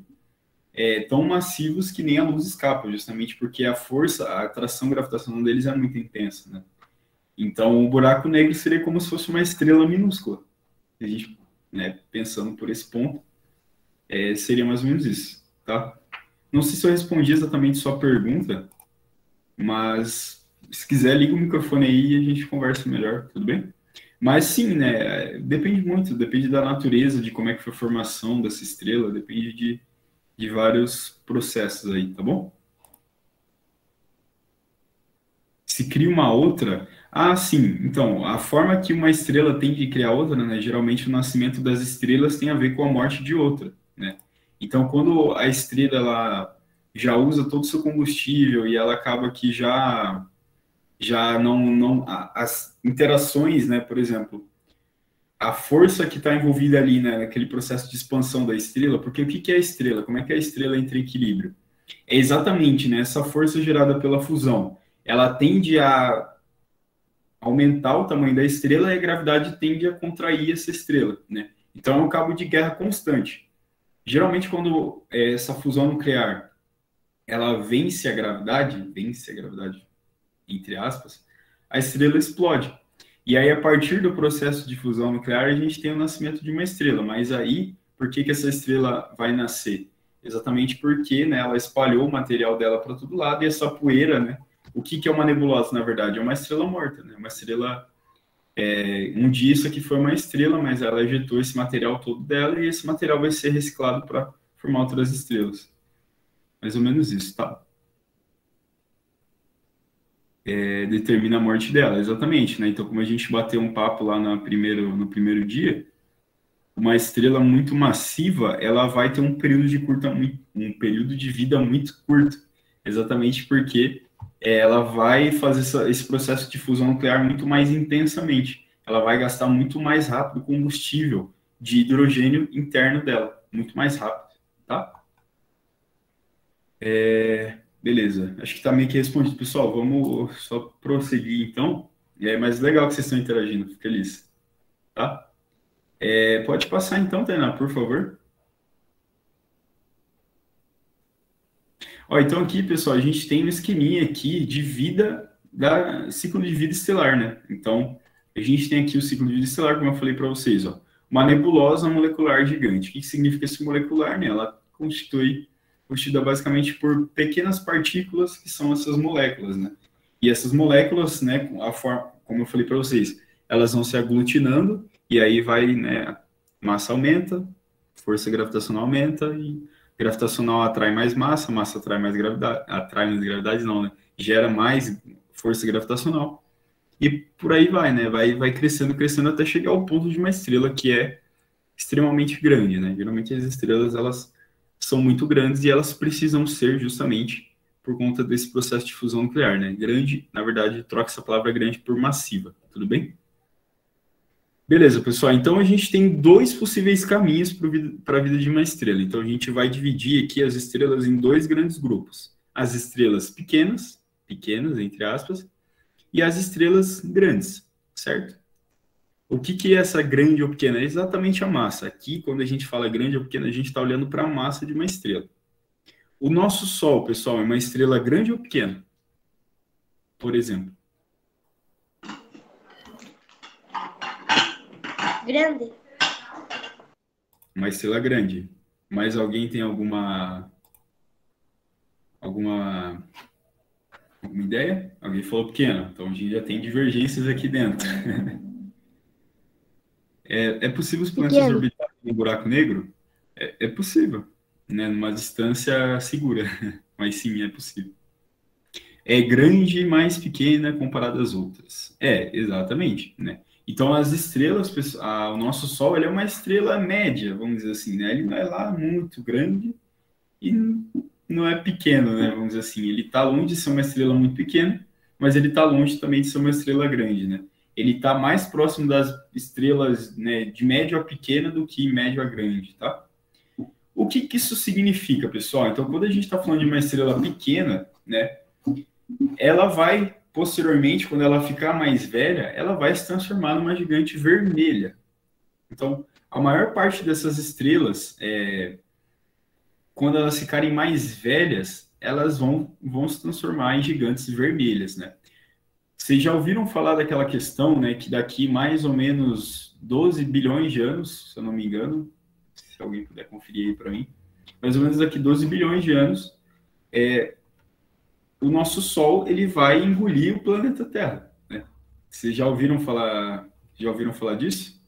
massivos que nem a luz escapa, justamente porque a atração gravitacional deles é muito intensa, né? Então, o buraco negro seria como se fosse uma estrela minúscula. A gente, né, pensando por esse ponto, seria mais ou menos isso, tá? Não sei se eu respondi exatamente sua pergunta, mas se quiser, liga o microfone aí e a gente conversa melhor, tudo bem? Mas sim, né, depende muito, depende da natureza, de como é que foi a formação dessa estrela, depende de vários processos aí, tá bom? Se cria uma outra... Ah, sim, então, a forma que uma estrela tem de criar outra, né, geralmente o nascimento das estrelas tem a ver com a morte de outra, né? Então, quando a estrela ela já usa todo o seu combustível e ela acaba que já não as interações, né, por exemplo, a força que está envolvida ali, né, naquele processo de expansão da estrela, porque o que é a estrela? Como é que a estrela entra em equilíbrio? É exatamente, né, essa força gerada pela fusão. Ela tende a aumentar o tamanho da estrela e a gravidade tende a contrair essa estrela, né? Então é um cabo de guerra constante. Geralmente, quando essa fusão nuclear ela vence a gravidade, entre aspas, a estrela explode. E aí, a partir do processo de fusão nuclear, a gente tem o nascimento de uma estrela. Mas aí, por que essa estrela vai nascer? Exatamente porque, né, ela espalhou o material dela para todo lado, e essa poeira, né? O que é uma nebulosa, na verdade? É uma estrela morta, né? Uma estrela... um dia isso aqui foi uma estrela, mas ela ejetou esse material todo dela, e esse material vai ser reciclado para formar outras estrelas. Mais ou menos isso, tá? Determina a morte dela, exatamente, né? Então, como a gente bateu um papo lá no primeiro dia, uma estrela muito massiva, ela vai ter um período de vida muito curto, exatamente porque ela vai fazer esse processo de fusão nuclear muito mais intensamente. Ela vai gastar muito mais rápido combustível de hidrogênio interno dela, muito mais rápido, tá? Beleza, acho que tá meio que respondido. Pessoal, vamos só prosseguir, então. Mas legal que vocês estão interagindo, fico feliz, tá? Pode passar, então, Tainá, por favor. Então aqui, pessoal, a gente tem um esqueminha aqui de vida, ciclo de vida estelar, né? Então, a gente tem aqui o ciclo de vida estelar, como eu falei para vocês, ó. Uma nebulosa molecular gigante. O que significa esse molecular, né? Ela constituída basicamente por pequenas partículas que são essas moléculas, né? E essas moléculas, né, como eu falei para vocês, elas vão se aglutinando e aí vai, né, massa aumenta, força gravitacional aumenta e gravitacional atrai mais massa atrai mais gravidade não, né? Gera mais força gravitacional e por aí vai, né? Vai crescendo até chegar ao ponto de uma estrela que é extremamente grande, né? Geralmente as estrelas, elas são muito grandes e elas precisam ser justamente por conta desse processo de fusão nuclear, né? Grande, na verdade, troca essa palavra grande por massiva, tudo bem? Beleza, pessoal, então a gente tem dois possíveis caminhos para a vida de uma estrela. Então a gente vai dividir aqui as estrelas em dois grandes grupos. As estrelas pequenas, entre aspas, e as estrelas grandes, certo? O que é essa grande ou pequena? É exatamente a massa. Aqui, quando a gente fala grande ou pequena, a gente está olhando para a massa de uma estrela. O nosso Sol, pessoal, é uma estrela grande ou pequena? Por exemplo. Grande. Uma estrela grande. Mas alguém tem alguma Alguma ideia? Alguém falou pequeno, então a gente já tem divergências aqui dentro. É possível os planetas orbitarem em um buraco negro? É possível, né? Numa distância segura, mas sim, é possível. É grande, mais pequena comparada às outras. Exatamente, né? Então, as estrelas, o nosso Sol, ele é uma estrela média, vamos dizer assim, né? Ele não é lá muito grande e não é pequeno, né? Vamos dizer assim, ele está longe de ser uma estrela muito pequena, mas ele está longe também de ser uma estrela grande, né? Ele está mais próximo das estrelas, né, de médio a pequena do que médio a grande, tá? O que isso significa, pessoal? Então, quando a gente está falando de uma estrela pequena, né, ela vai, posteriormente, quando ela ficar mais velha, ela vai se transformar numa gigante vermelha. Então, a maior parte dessas estrelas, quando elas ficarem mais velhas, elas vão se transformar em gigantes vermelhas, né? Vocês já ouviram falar daquela questão, né, que daqui mais ou menos 12 bilhões de anos, se eu não me engano, se alguém puder conferir aí para mim, mais ou menos daqui 12 bilhões de anos, o nosso Sol ele vai engolir o planeta Terra, né? Vocês já ouviram falar disso?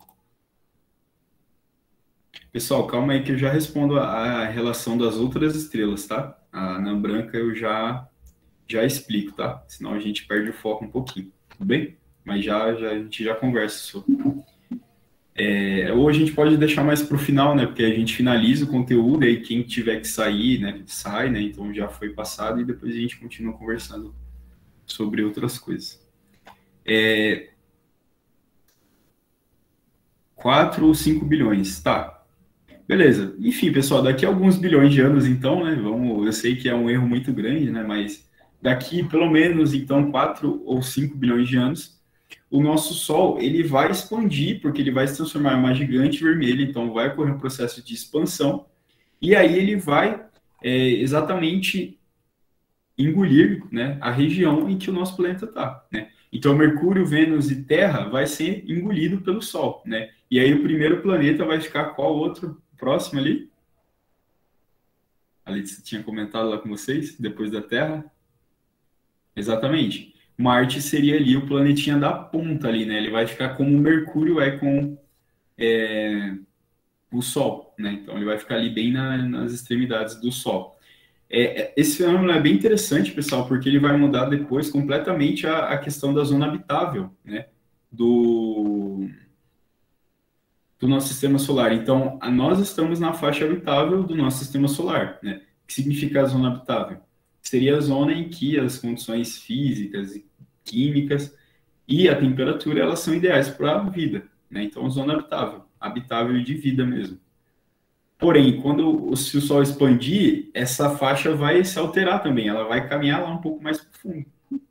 Pessoal, calma aí que eu já respondo a relação das outras estrelas, tá? A anã branca eu já explico, tá? Senão a gente perde o foco um pouquinho, tudo bem? Mas a gente já conversa sobre. Ou a gente pode deixar mais para o final, né? Porque a gente finaliza o conteúdo e quem tiver que sair, né? Sai, né? Então já foi passado e depois a gente continua conversando sobre outras coisas. 4 ou 5 bilhões, tá? Beleza. Enfim, pessoal, daqui a alguns bilhões de anos, então, né? Eu sei que é um erro muito grande, né? Mas daqui, pelo menos, então, 4 ou 5 bilhões de anos, o nosso Sol, ele vai expandir, porque ele vai se transformar em uma gigante vermelha, então vai ocorrer um processo de expansão, e aí ele vai exatamente engolir, né, a região em que o nosso planeta está, né? Então, Mercúrio, Vênus e Terra vai ser engolido pelo Sol, né? E aí o primeiro planeta vai ficar qual outro próximo ali? A Letícia tinha comentado lá com vocês, depois da Terra. Exatamente. Marte seria ali o planetinha da ponta ali, né? Ele vai ficar como o Mercúrio com o Sol, né? Então ele vai ficar ali bem nas extremidades do Sol. Esse fenômeno é bem interessante, pessoal, porque ele vai mudar depois completamente a questão da zona habitável, né? Do nosso sistema solar. Então, nós estamos na faixa habitável do nosso sistema solar, né? O que significa a zona habitável? Seria a zona em que as condições físicas e químicas e a temperatura, elas são ideais para a vida, né? Então, zona habitável de vida mesmo. Porém, se o Sol expandir, essa faixa vai se alterar também, ela vai caminhar lá um pouco mais profundo,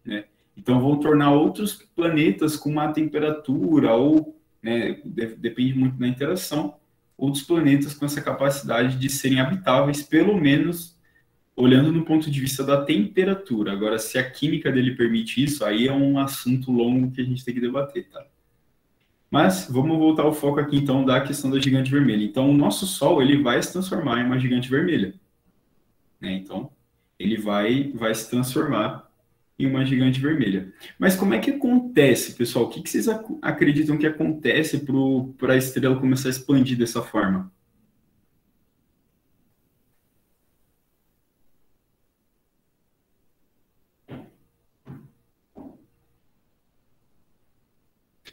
né? Então, vão tornar outros planetas com uma temperatura, ou, né, depende muito da interação, outros planetas com essa capacidade de serem habitáveis, pelo menos olhando no ponto de vista da temperatura. Agora, se a química dele permite isso, aí é um assunto longo que a gente tem que debater, tá? Mas vamos voltar ao foco aqui, então, da questão da gigante vermelha. Então, o nosso Sol, ele vai se transformar em uma gigante vermelha, né? Então, ele vai se transformar em uma gigante vermelha. Mas como é que acontece, pessoal? O que vocês acreditam que acontece para a estrela começar a expandir dessa forma?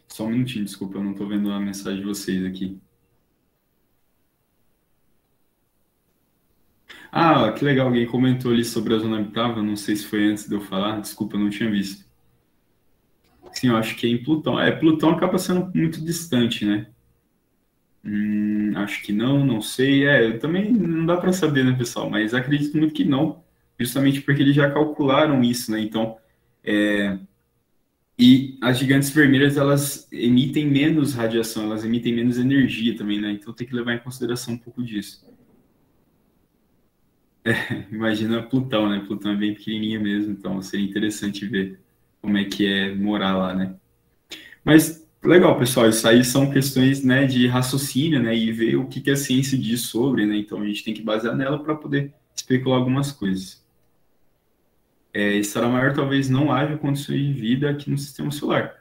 Só um minutinho, desculpa, eu não estou vendo a mensagem de vocês aqui. Ah, que legal, alguém comentou ali sobre a zona habitável, não sei se foi antes de eu falar, desculpa, eu não tinha visto. Sim, eu acho que é em Plutão. Plutão acaba sendo muito distante, né? Acho que não sei. Eu também não dá para saber, né, pessoal? Mas acredito muito que não, justamente porque eles já calcularam isso, né? Então, e as gigantes vermelhas, elas emitem menos radiação, elas emitem menos energia também, né? Então tem que levar em consideração um pouco disso. Imagina Plutão, né? Plutão é bem pequenininha mesmo, então seria interessante ver como é que é morar lá, né? Mas, legal, pessoal, isso aí são questões, né, de raciocínio, né? E ver o que a ciência diz sobre, né? Então a gente tem que basear nela para poder especular algumas coisas. estrela maior talvez não haja condições de vida aqui no sistema solar.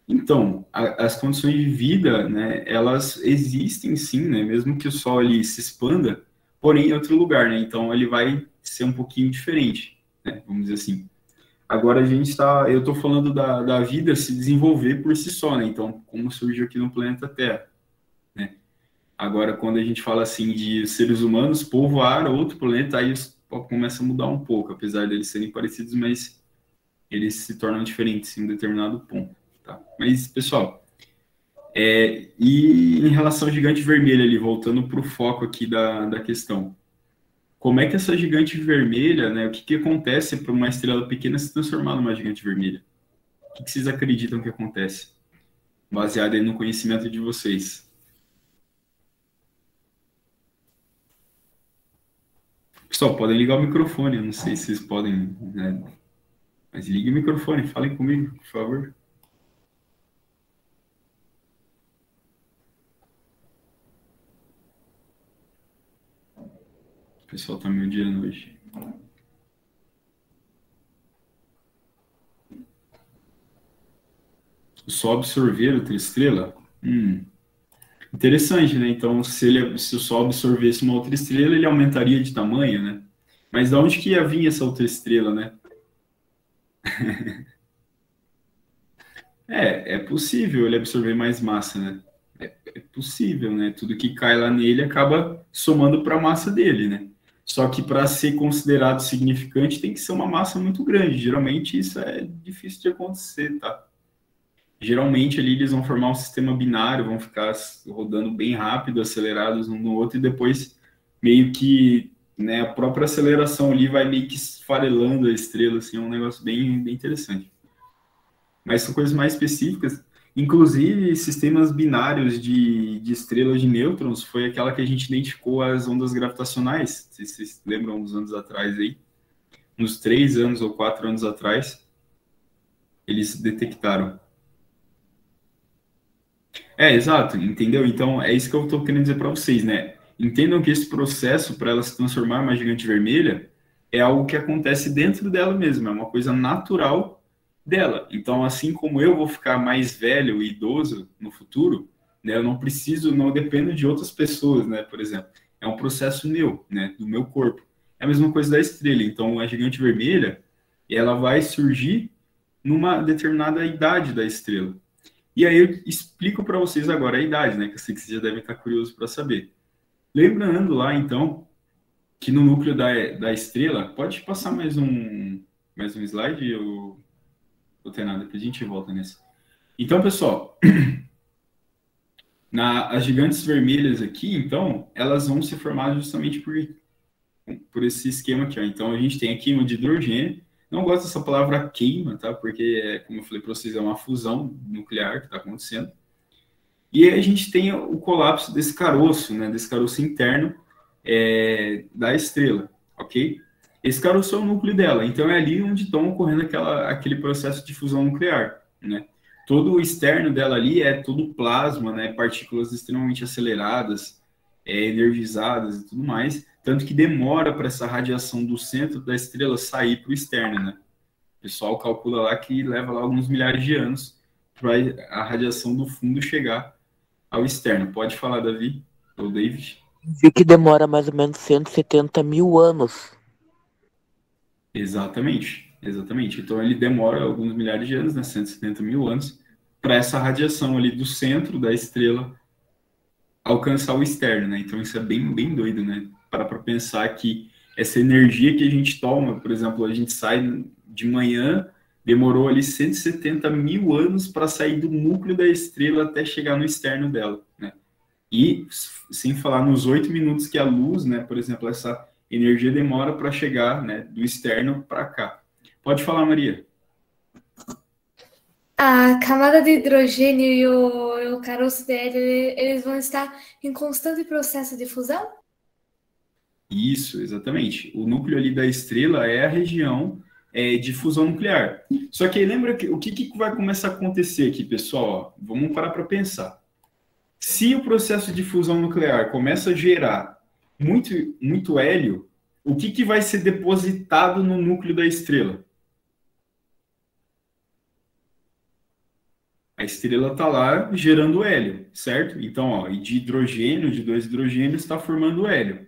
Então, as condições de vida, né, elas existem sim, né, mesmo que o Sol ali se expanda, porém em outro lugar, né, então ele vai ser um pouquinho diferente, né, vamos dizer assim. Agora eu estou falando da vida se desenvolver por si só, né, então como surgiu aqui no planeta Terra, né. Agora, quando a gente fala assim de seres humanos povoar outro planeta, aí começa a mudar um pouco, apesar deles serem parecidos, mas eles se tornam diferentes em um determinado ponto. Tá? Mas, pessoal, e em relação ao gigante vermelho ali, voltando para o foco aqui da questão, como é que essa gigante vermelha, né, o que acontece para uma estrela pequena se transformar numa gigante vermelha? O que vocês acreditam que acontece? Baseado aí no conhecimento de vocês. Pessoal, podem ligar o microfone, eu não sei se vocês podem, né, mas ligue o microfone, falem comigo, por favor. O pessoal tá me odiando hoje. O Sol absorver outra estrela? Interessante, né? Então, se o Sol absorvesse uma outra estrela, ele aumentaria de tamanho, né? Mas de onde que ia vir essa outra estrela, né? É possível ele absorver mais massa, né? É possível, né? Tudo que cai lá nele acaba somando para a massa dele, né? Só que para ser considerado significante tem que ser uma massa muito grande. Geralmente isso é difícil de acontecer, tá? Geralmente ali eles vão formar um sistema binário, vão ficar rodando bem rápido, acelerados um no outro, e depois meio que, né, a própria aceleração ali vai meio que esfarelando a estrela, assim, é um negócio bem, bem interessante. Mas são coisas mais específicas. Inclusive, sistemas binários de estrelas de nêutrons foi aquela que a gente identificou as ondas gravitacionais. Não sei se vocês lembram uns anos atrás aí. Uns 3 anos ou 4 anos atrás, eles detectaram. Exato, entendeu? Então, é isso que eu estou querendo dizer para vocês, né? Entendam que esse processo para ela se transformar em uma gigante vermelha é algo que acontece dentro dela mesma, é uma coisa natural dela. Então, assim como eu vou ficar mais velho e idoso no futuro, né, eu não dependo de outras pessoas, né, por exemplo. É um processo meu, né, do meu corpo. É a mesma coisa da estrela. Então, a gigante vermelha, ela vai surgir numa determinada idade da estrela. E aí eu explico para vocês agora a idade, né, que eu sei que vocês já devem estar curiosos para saber. Lembrando lá, então, que no núcleo da estrela, pode passar mais um slide, ou tem nada, depois a gente volta nesse. Então, pessoal, as gigantes vermelhas aqui, então, elas vão se formar justamente por esse esquema aqui, ó. Então, a gente tem a queima de hidrogênio. Não gosto dessa palavra queima, tá? Porque, como eu falei para vocês, é uma fusão nuclear que está acontecendo. E aí a gente tem o colapso desse caroço, né? Desse caroço interno da estrela, ok? Esse caroço é o núcleo dela, então é ali onde estão ocorrendo aquele processo de fusão nuclear, né? Todo o externo dela ali é todo plasma, né? Partículas extremamente aceleradas, energizadas e tudo mais, tanto que demora para essa radiação do centro da estrela sair para o externo, né? O pessoal calcula lá que leva lá alguns milhares de anos para a radiação do fundo chegar ao externo. Pode falar, Davi ou David? Vi que demora mais ou menos 170 mil anos. Exatamente. Então ele demora alguns milhares de anos, né, 170 mil anos, para essa radiação ali do centro da estrela alcançar o externo, né? Então isso é bem, bem doido, né? Para pensar que essa energia que a gente toma, por exemplo, a gente sai de manhã, demorou ali 170 mil anos para sair do núcleo da estrela até chegar no externo dela, né? E sem falar nos 8 minutos que a luz, né, por exemplo, essa energia demora para chegar, né, do externo para cá. Pode falar, Maria. A camada de hidrogênio e o caroço dele, eles vão estar em constante processo de fusão? Isso, exatamente. O núcleo ali da estrela é a região de fusão nuclear. Só que aí lembra o que vai começar a acontecer aqui, pessoal? Ó, vamos parar para pensar. Se o processo de fusão nuclear começa a gerar muito hélio, o que vai ser depositado no núcleo da estrela? A estrela está lá gerando hélio, certo? Então, ó, e de hidrogênio, de 2 hidrogênios, está formando hélio.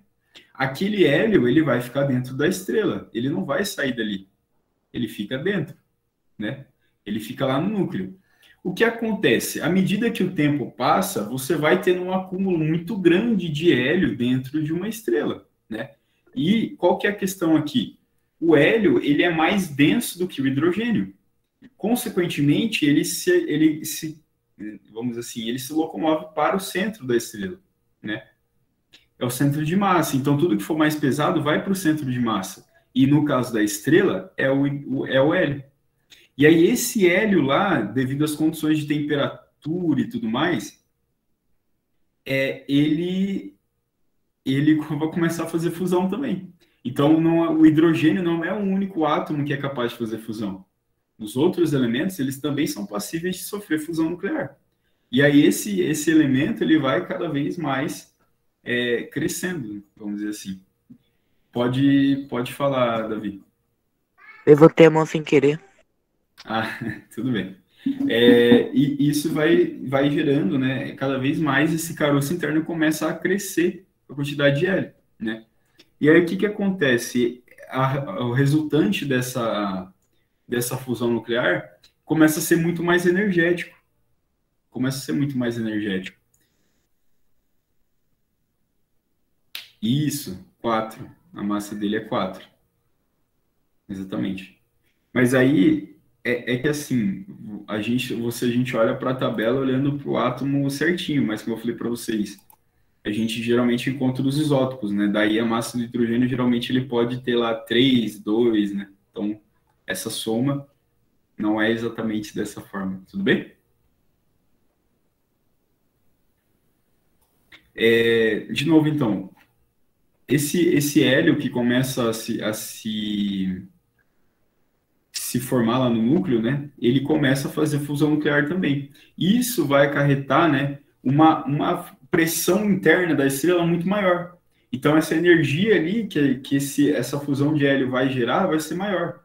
Aquele hélio, ele vai ficar dentro da estrela, ele não vai sair dali, ele fica dentro, né? Ele fica lá no núcleo. O que acontece? À medida que o tempo passa, você vai tendo um acúmulo muito grande de hélio dentro de uma estrela, né? E qual que é a questão aqui? O hélio, ele é mais denso do que o hidrogênio. Consequentemente, vamos dizer assim, ele se locomove para o centro da estrela, né? É o centro de massa. Então, tudo que for mais pesado vai para o centro de massa. E no caso da estrela, é o hélio. E aí, esse hélio lá, devido às condições de temperatura e tudo mais, ele vai começar a fazer fusão também. Então, o hidrogênio não é o único átomo que é capaz de fazer fusão. Os outros elementos, eles também são passíveis de sofrer fusão nuclear. E aí, esse elemento, ele vai cada vez mais crescendo, vamos dizer assim. Pode falar, Davi. Eu botei a mão sem querer. Ah, tudo bem. E isso vai gerando, né? Cada vez mais esse caroço interno começa a crescer a quantidade de hélio, né? E aí o que acontece? O resultante dessa fusão nuclear começa a ser muito mais energético. Isso, 4. A massa dele é 4. Exatamente. Mas aí que assim, a gente olha para a tabela olhando para o átomo certinho, mas como eu falei para vocês, a gente geralmente encontra os isótopos, né? Daí a massa do hidrogênio geralmente ele pode ter lá 3, 2, né? Então, essa soma não é exatamente dessa forma. Tudo bem? De novo, então, esse hélio que começa a se formar lá no núcleo, né, ele começa a fazer fusão nuclear também. Isso vai acarretar, né, uma pressão interna da estrela muito maior. Então, essa energia ali que essa fusão de hélio vai gerar vai ser maior.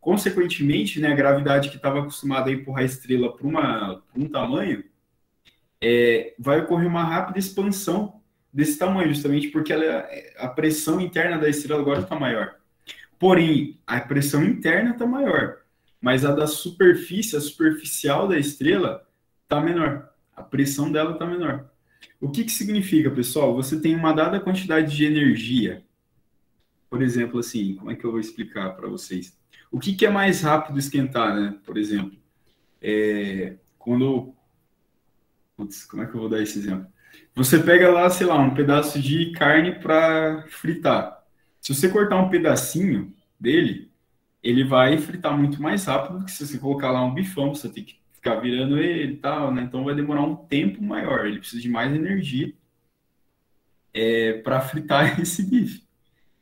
Consequentemente, né, a gravidade que estava acostumada a empurrar a estrela para um tamanho, vai ocorrer uma rápida expansão desse tamanho, justamente porque a pressão interna da estrela agora está maior. Porém, a pressão interna está maior, mas a da superfície, a superficial da estrela, está menor. A pressão dela está menor. O que significa, pessoal? Você tem uma dada quantidade de energia. Por exemplo, assim, como é que eu vou explicar para vocês? O que é mais rápido esquentar, né? Por exemplo, como é que eu vou dar esse exemplo? Você pega lá, sei lá, um pedaço de carne para fritar. Se você cortar um pedacinho dele, ele vai fritar muito mais rápido do que se você colocar lá um bifão, você tem que ficar virando ele e tal, né? Então vai demorar um tempo maior, ele precisa de mais energia para fritar esse bife,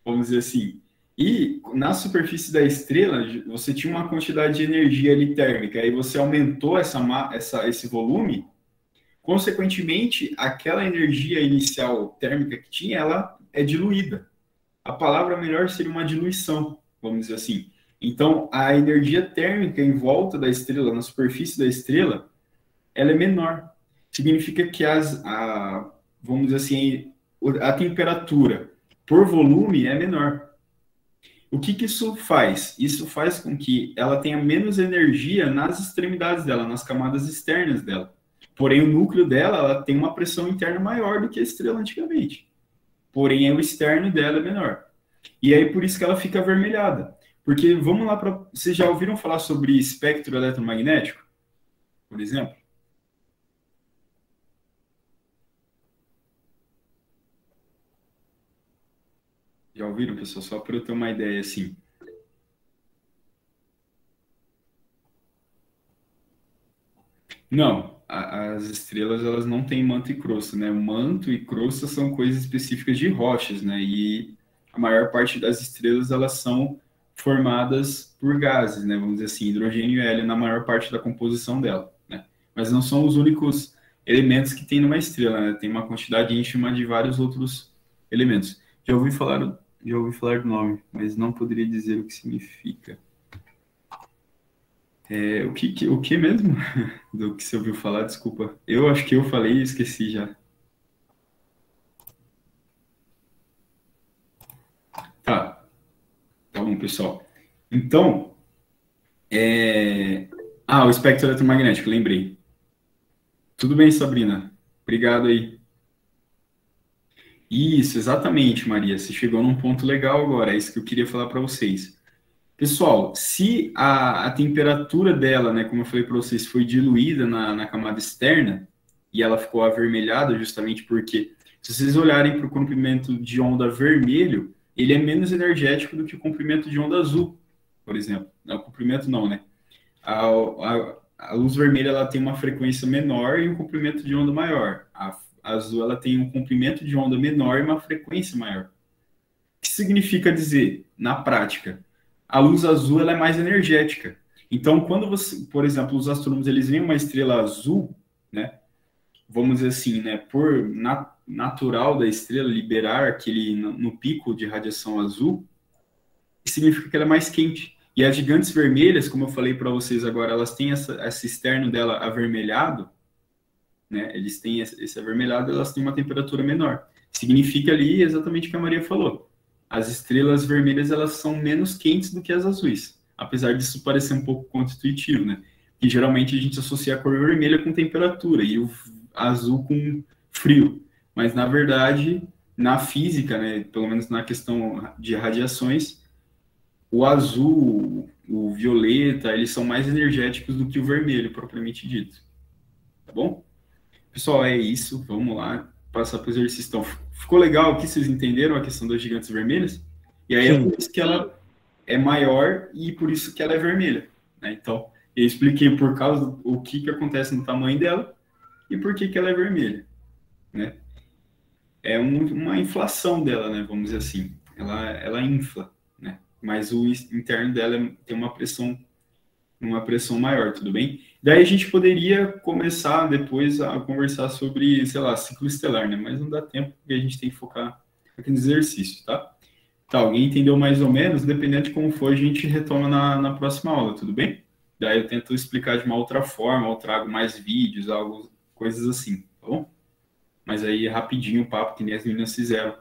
vamos dizer assim. E na superfície da estrela, você tinha uma quantidade de energia ali térmica, aí você aumentou esse volume, consequentemente, aquela energia inicial térmica que tinha, ela é diluída. A palavra melhor seria uma diluição, vamos dizer assim. Então, a energia térmica em volta da estrela, na superfície da estrela, ela é menor. Significa que vamos dizer assim, a temperatura por volume é menor. O que isso faz? Isso faz com que ela tenha menos energia nas extremidades dela, nas camadas externas dela. Porém, o núcleo dela ela tem uma pressão interna maior do que a estrela antigamente. Porém, o externo dela é menor. E aí, por isso que ela fica avermelhada. Porque, vamos lá para... Vocês já ouviram falar sobre espectro eletromagnético? Por exemplo? Já ouviram, pessoal? Só para eu ter uma ideia, assim. Não. As estrelas, elas não têm manto e crosta, né? Manto e crosta são coisas específicas de rochas, né? E a maior parte das estrelas, elas são formadas por gases, né? Vamos dizer assim, hidrogênio e hélio na maior parte da composição dela, né? Mas não são os únicos elementos que tem numa estrela, né? Tem uma quantidade ínfima de vários outros elementos. Já ouvi falar do nome, mas não poderia dizer o que significa. O que mesmo? Do que você ouviu falar, desculpa. Eu acho que eu falei e esqueci já. Tá bom, pessoal. Então, o espectro eletromagnético, lembrei. Tudo bem, Sabrina? Obrigado aí. Isso, exatamente, Maria. Você chegou num ponto legal agora. É isso que eu queria falar para vocês. Pessoal, se a temperatura dela, né, como eu falei para vocês, foi diluída na camada externa e ela ficou avermelhada justamente porque, se vocês olharem para o comprimento de onda vermelho, ele é menos energético do que o comprimento de onda azul, por exemplo. Não, o comprimento não, né? A luz vermelha ela tem uma frequência menor e um comprimento de onda maior. A azul ela tem um comprimento de onda menor e uma frequência maior. O que significa dizer, na prática? A luz azul ela é mais energética. Então, quando você, por exemplo, os astrônomos eles veem uma estrela azul, né? Vamos dizer assim, né? Por natural da estrela liberar aquele no pico de radiação azul, significa que ela é mais quente. E as gigantes vermelhas, como eu falei para vocês agora, elas têm esse externo dela avermelhado, né? Eles têm esse avermelhado, elas têm uma temperatura menor. Significa ali exatamente o que a Maria falou. As estrelas vermelhas, elas são menos quentes do que as azuis. Apesar disso parecer um pouco contra-intuitivo, né? Que geralmente a gente associa a cor vermelha com temperatura e o azul com frio. Mas, na verdade, na física, né? Pelo menos na questão de radiações, o azul, o violeta, eles são mais energéticos do que o vermelho, propriamente dito. Tá bom? Pessoal, é isso. Vamos lá passar para o exercício. Então, ficou legal aqui? Vocês entenderam a questão das gigantes vermelhas? E aí é por isso que ela é maior e por isso que ela é vermelha, né? Então, eu expliquei por causa do que acontece no tamanho dela e por que ela é vermelha, né? É uma inflação dela, né? Vamos dizer assim. Ela infla, né? Mas o interno dela tem uma pressão maior, tudo bem? Daí a gente poderia começar depois a conversar sobre, sei lá, ciclo estelar, né? Mas não dá tempo, porque a gente tem que focar aqui no exercício, tá? Tá, alguém entendeu mais ou menos? Dependendo de como for, a gente retoma na próxima aula, tudo bem? Daí eu tento explicar de uma outra forma, ou trago mais vídeos, coisas assim, tá bom? Mas aí rapidinho o papo que nem as meninas fizeram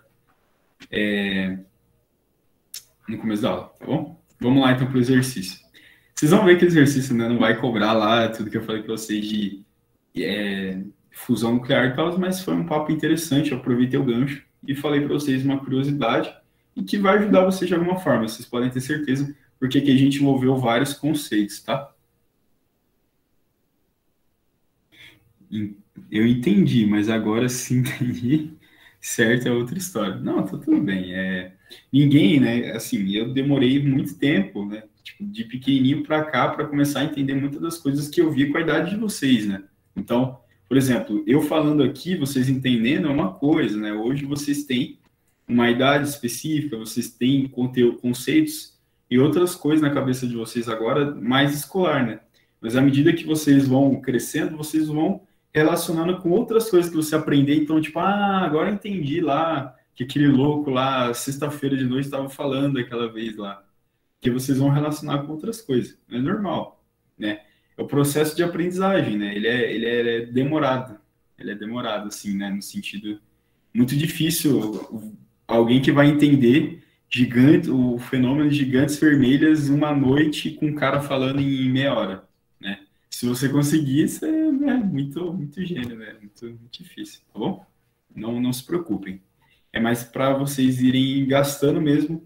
no começo da aula, tá bom? Vamos lá então para o exercício. Vocês vão ver que o exercício, né, não vai cobrar lá tudo que eu falei para vocês de fusão nuclear e tal, mas foi um papo interessante, eu aproveitei o gancho e falei para vocês uma curiosidade e que vai ajudar vocês de alguma forma, vocês podem ter certeza, porque aqui a gente envolveu vários conceitos, tá? Eu entendi, mas agora sim entendi, certo, é outra história. Não, tá tudo bem, ninguém, né, assim, eu demorei muito tempo, né, tipo, de pequenininho para cá, para começar a entender muitas das coisas que eu vi com a idade de vocês, né? Então, por exemplo, eu falando aqui, vocês entendendo é uma coisa, né? Hoje vocês têm uma idade específica, vocês têm conceitos e outras coisas na cabeça de vocês agora, mais escolar, né? Mas à medida que vocês vão crescendo, vocês vão relacionando com outras coisas que você aprender. Então, tipo, agora eu entendi lá que aquele louco lá, sexta-feira de noite, estava falando aquela vez lá. Que vocês vão relacionar com outras coisas. É normal, né? É o processo de aprendizagem, né? Ele é demorado. Ele é demorado, assim, né? No sentido muito difícil alguém que vai entender o fenômeno de gigantes vermelhas uma noite com um cara falando em meia hora, né? Se você conseguir, isso é muito, muito gênio, né? Muito, muito difícil, tá bom? Não se preocupem. É mais para vocês irem gastando mesmo.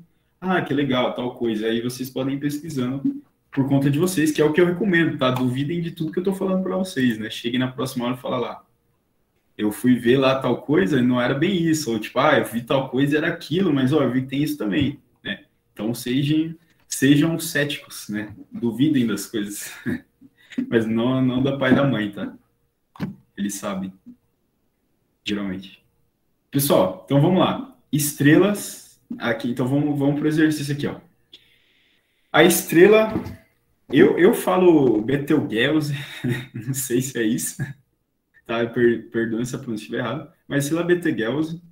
Que legal, tal coisa. Aí vocês podem ir pesquisando por conta de vocês, que é o que eu recomendo, tá? Duvidem de tudo que eu tô falando para vocês, né? Cheguem na próxima aula e fala lá. Eu fui ver lá tal coisa e não era bem isso. Ou tipo, eu vi tal coisa e era aquilo, mas eu vi que tem isso também, né? Então sejam céticos, né? Duvidem das coisas. Mas não da pai e da mãe, tá? Eles sabem. Geralmente. Pessoal, então vamos lá. Estrelas... Aqui, então vamos para o exercício aqui, ó. A estrela, eu falo Betelgeuse, não sei se é isso, tá? Perdoe se a pronúncia estiver errada, mas a estrela Betelgeuse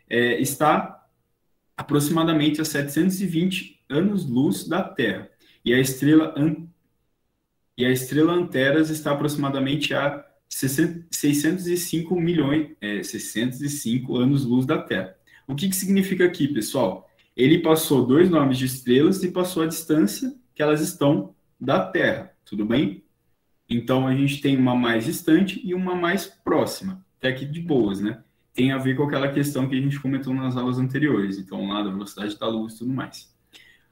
está aproximadamente a 720 anos-luz da Terra. E a estrela e a estrela Antares está aproximadamente a 605 anos-luz da Terra. O que significa aqui, pessoal? Ele passou 2 nomes de estrelas e passou a distância que elas estão da Terra, tudo bem? Então, a gente tem uma mais distante e uma mais próxima, até aqui de boas, né? Tem a ver com aquela questão que a gente comentou nas aulas anteriores, então lá da velocidade da luz e tudo mais.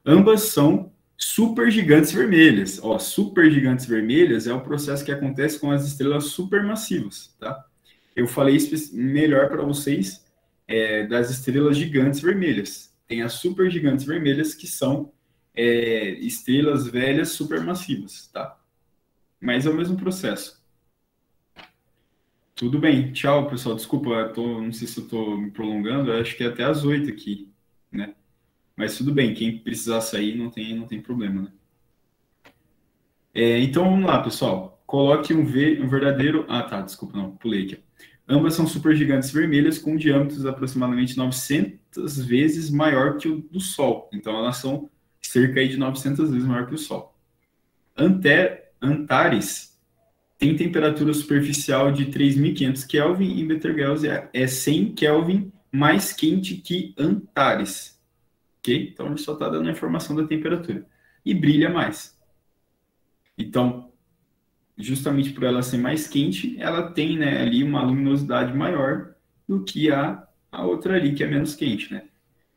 Ambas são supergigantes vermelhas. Ó, supergigantes vermelhas é o processo que acontece com as estrelas supermassivas, tá? Eu falei melhor para vocês das estrelas gigantes vermelhas. Tem as supergigantes vermelhas, que são estrelas velhas supermassivas, tá? Mas é o mesmo processo. Tudo bem. Tchau, pessoal. Desculpa, não sei se eu estou me prolongando. Eu acho que é até às 8 aqui, né? Mas tudo bem. Quem precisar sair não tem problema, né? Então, vamos lá, pessoal. Coloque um verdadeiro... Ah, tá. Desculpa, não. Pulei aqui. Ambas são supergigantes vermelhas com diâmetros aproximadamente 900 vezes maior que o do Sol. Então, elas são cerca aí de 900 vezes maior que o Sol. Antares tem temperatura superficial de 3.500 Kelvin e Betelgeuse é 100 Kelvin mais quente que Antares. Ok? Então, ele só está dando a informação da temperatura. E brilha mais. Então, justamente por ela ser mais quente, ela tem, né, ali uma luminosidade maior do que a outra ali, que é menos quente, né?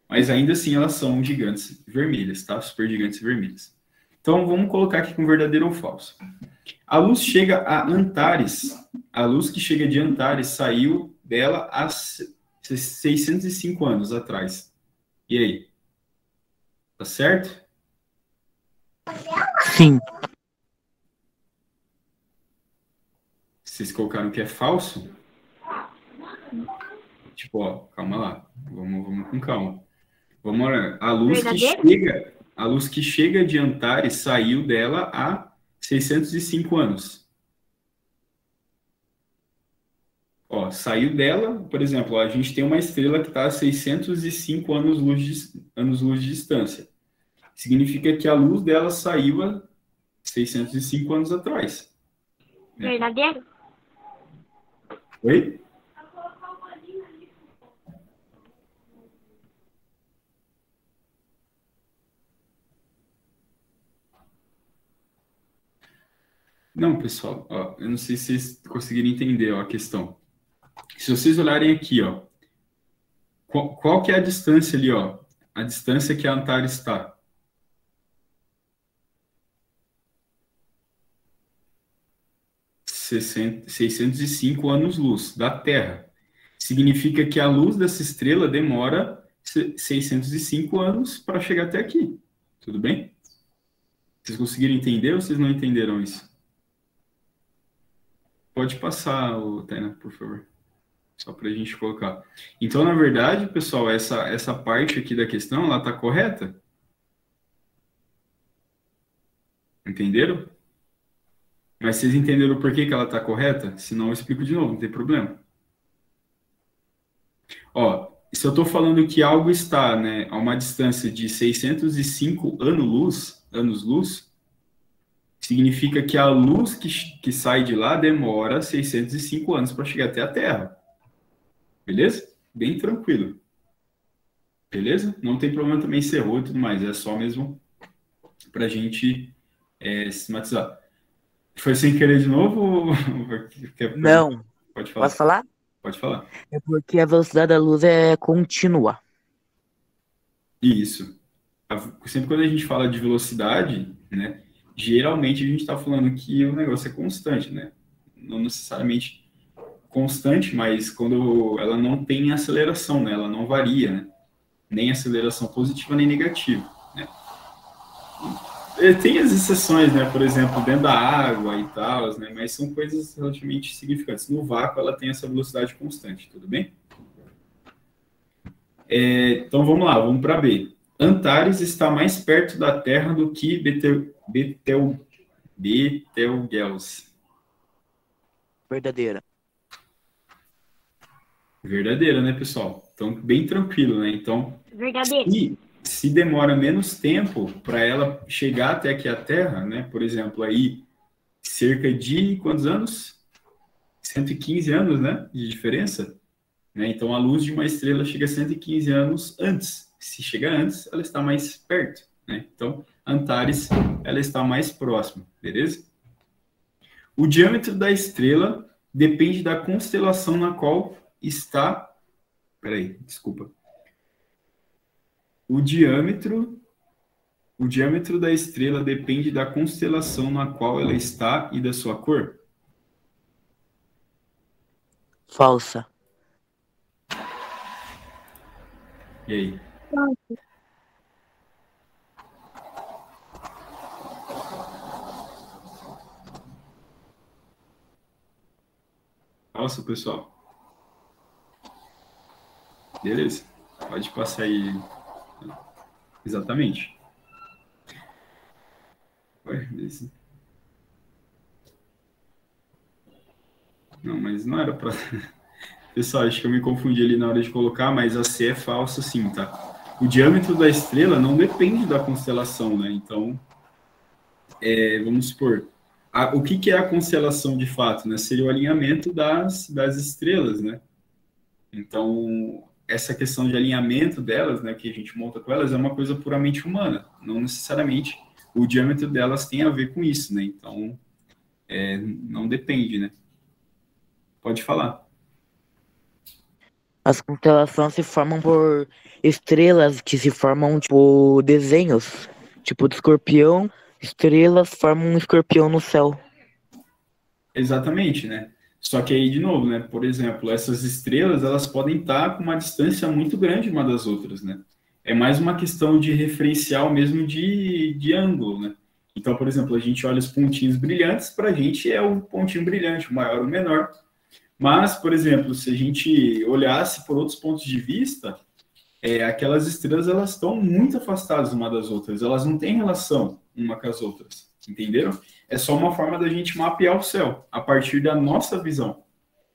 Mas ainda assim, elas são gigantes vermelhas, tá? Supergigantes vermelhas. Então, vamos colocar aqui com verdadeiro ou falso. A luz chega a Antares. A luz que chega de Antares saiu dela há 605 anos atrás. E aí? Tá certo? Sim. Vocês colocaram que é falso? Tipo, ó, calma lá. Vamos com calma. Vamos lá. A luz que chega de Antares saiu dela há 605 anos. Ó, saiu dela, por exemplo, ó, a gente tem uma estrela que está a 605 anos-luz de distância. Significa que a luz dela saiu há 605 anos atrás. Né? Verdadeiro? Oi? Não, pessoal, ó, eu não sei se vocês conseguiram entender, ó, a questão. Se vocês olharem aqui, ó, qual que é a distância ali, ó? A distância que a Antares está. – 605 anos-luz da Terra. Significa que a luz dessa estrela demora 605 anos para chegar até aqui. Tudo bem? Vocês conseguiram entender ou vocês não entenderam isso? Pode passar, Tainá, por favor. Só para a gente colocar. Então, na verdade, pessoal, essa parte aqui da questão, ela está correta? Entenderam? Mas vocês entenderam por que ela está correta? Se não, eu explico de novo, não tem problema. Ó, se eu estou falando que algo está, né, a uma distância de 605 anos-luz, significa que a luz que sai de lá demora 605 anos para chegar até a Terra. Beleza? Bem tranquilo. Beleza? Não tem problema também se errou e tudo mais. É só mesmo para a gente sistematizar. Foi sem querer de novo? Ou... Não. Pode falar. Posso falar? Pode falar. É porque a velocidade da luz é contínua. Isso. Sempre quando a gente fala de velocidade, né, geralmente a gente está falando que o negócio é constante, né? Não necessariamente constante, mas quando ela não tem aceleração, né? Ela não varia, né? Nem aceleração positiva nem negativa, né? Tem as exceções, né? Por exemplo, dentro da água e tal, né? Mas são coisas relativamente significantes. No vácuo, ela tem essa velocidade constante, tudo bem? Então, vamos lá, vamos para B. Antares está mais perto da Terra do que Betelgeuse. Verdadeira. Verdadeira, né, pessoal? Então, bem tranquilo, né? Então, Verdadeiro. se demora menos tempo para ela chegar até aqui a Terra, né? Por exemplo, aí cerca de quantos anos? 115 anos, né, de diferença. Né? Então, a luz de uma estrela chega a 115 anos antes. Se chega antes, ela está mais perto. Né? Então, Antares, ela está mais próxima, beleza? O diâmetro da estrela depende da constelação na qual está... Peraí, desculpa. O diâmetro da estrela depende da constelação na qual ela está e da sua cor? Falsa. E aí? Falsa, pessoal. Beleza. Pode passar aí. Exatamente. Ué, beleza. Não, mas não era para... Pessoal, acho que eu me confundi ali na hora de colocar, mas a C é falsa sim, tá? O diâmetro da estrela não depende da constelação, né? Então, vamos supor, o que é a constelação de fato, né? Seria o alinhamento das estrelas, né? Então, essa questão de alinhamento delas, né, que a gente monta com elas, é uma coisa puramente humana. Não necessariamente o diâmetro delas tem a ver com isso, né? Então, não depende, né? Pode falar. As constelações se formam por estrelas que se formam, tipo, desenhos. Tipo, de escorpião, estrelas formam um escorpião no céu. Exatamente, né? Só que aí, de novo, né? Por exemplo, essas estrelas, elas podem estar com uma distância muito grande uma das outras, né? É mais uma questão de referencial mesmo de ângulo, né? Então, por exemplo, a gente olha os pontinhos brilhantes, para a gente é o pontinho brilhante, o maior ou o menor. Mas, por exemplo, se a gente olhasse por outros pontos de vista, aquelas estrelas, elas estão muito afastadas uma das outras, elas não têm relação uma com as outras, entenderam? É só uma forma da gente mapear o céu, a partir da nossa visão,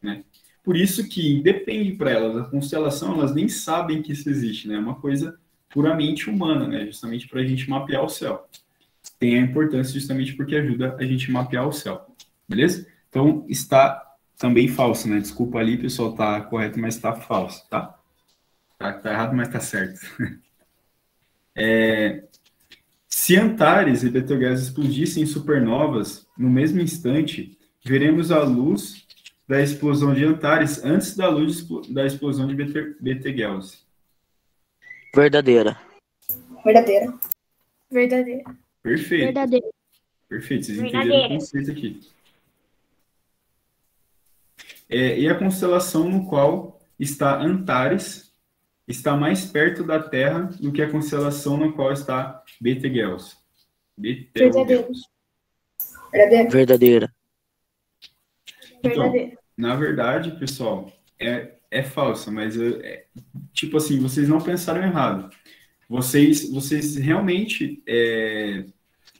né? Por isso que depende para elas, a constelação, elas nem sabem que isso existe, né? É uma coisa puramente humana, né? Justamente para a gente mapear o céu. Tem a importância justamente porque ajuda a gente mapear o céu, beleza? Então, está também falso, né? Desculpa ali, pessoal, tá correto, mas está falso, tá? Tá errado, mas tá certo. Se Antares e Betelgeuse explodissem em supernovas no mesmo instante, veremos a luz da explosão de Antares antes da luz da explosão de Betelgeuse. Verdadeira. Verdadeira. Verdadeira. Perfeito. Verdadeiro. Perfeito, vocês entenderam o conceito aqui. E a constelação no qual está Antares está mais perto da Terra do que a constelação na qual está Betelgeuse. Verdadeiro. Verdadeira. Então, na verdade, pessoal, é falsa, mas tipo assim, vocês não pensaram errado. Vocês realmente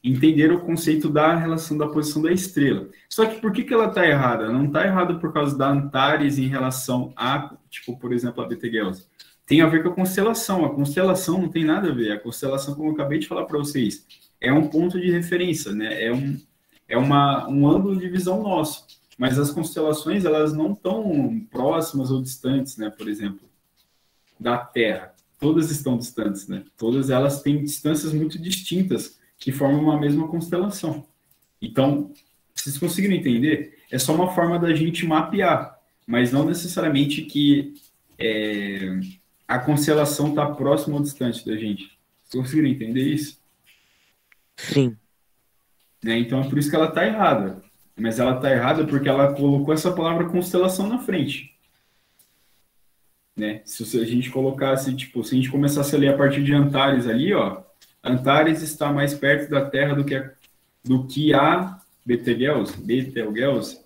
entenderam o conceito da relação da posição da estrela. Só que por que ela está errada? Não está errada por causa da Antares em relação a, tipo, por exemplo, a Betelgeuse. Tem a ver com a constelação. A constelação não tem nada a ver. A constelação, como eu acabei de falar para vocês, é um ponto de referência, né? É um ângulo de visão nosso. Mas as constelações, elas não estão próximas ou distantes, né? Por exemplo, da Terra. Todas estão distantes, né? Todas elas têm distâncias muito distintas que formam uma mesma constelação. Então, vocês conseguiram entender? É só uma forma da gente mapear, mas não necessariamente que a constelação está próxima ou distante da gente. Vocês conseguiram entender isso? Sim. Né? Então, é por isso que ela está errada. Mas ela está errada porque ela colocou essa palavra constelação na frente. Né? Se a gente colocasse, tipo, se a gente começasse a ler a partir de Antares ali, ó, Antares está mais perto da Terra do que a Betelgeuse,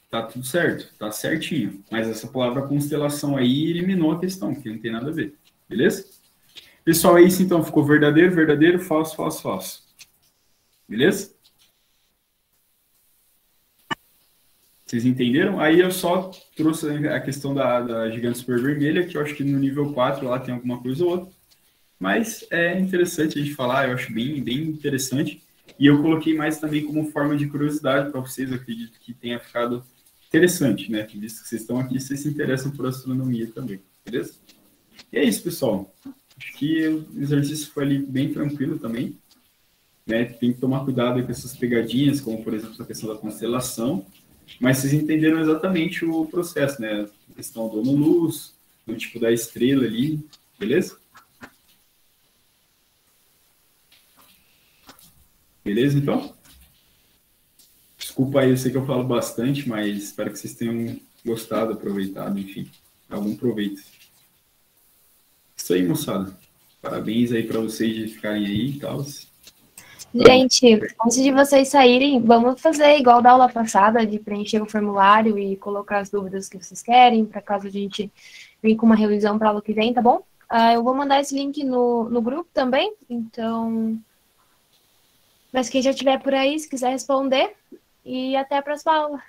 tá tudo certo, tá certinho. Mas essa palavra constelação aí eliminou a questão, porque não tem nada a ver, beleza? Pessoal, é isso então, ficou verdadeiro, verdadeiro, falso, falso, falso. Beleza? Vocês entenderam? Aí eu só trouxe a questão da gigante super vermelha, que eu acho que no nível 4 lá tem alguma coisa ou outra. Mas é interessante a gente falar, eu acho bem interessante. E eu coloquei mais também como forma de curiosidade para vocês, eu acredito que tenha ficado interessante, né? Visto que vocês estão aqui, vocês se interessam por astronomia também, beleza? E é isso, pessoal. Acho que o exercício foi ali bem tranquilo também, né? Tem que tomar cuidado com essas pegadinhas, como, por exemplo, a questão da constelação, mas vocês entenderam exatamente o processo, né? A questão do ano-luz, do tipo da estrela ali, beleza? Beleza, então? Desculpa aí, eu sei que eu falo bastante, mas espero que vocês tenham gostado, aproveitado, enfim, algum proveito. Isso aí, moçada. Parabéns aí para vocês de ficarem aí e tal. Gente, antes de vocês saírem, vamos fazer igual da aula passada, de preencher o formulário e colocar as dúvidas que vocês querem, para caso a gente venha com uma revisão para aula que vem, tá bom? Eu vou mandar esse link no grupo também, então... Mas quem já estiver por aí, se quiser responder, e até a próxima aula.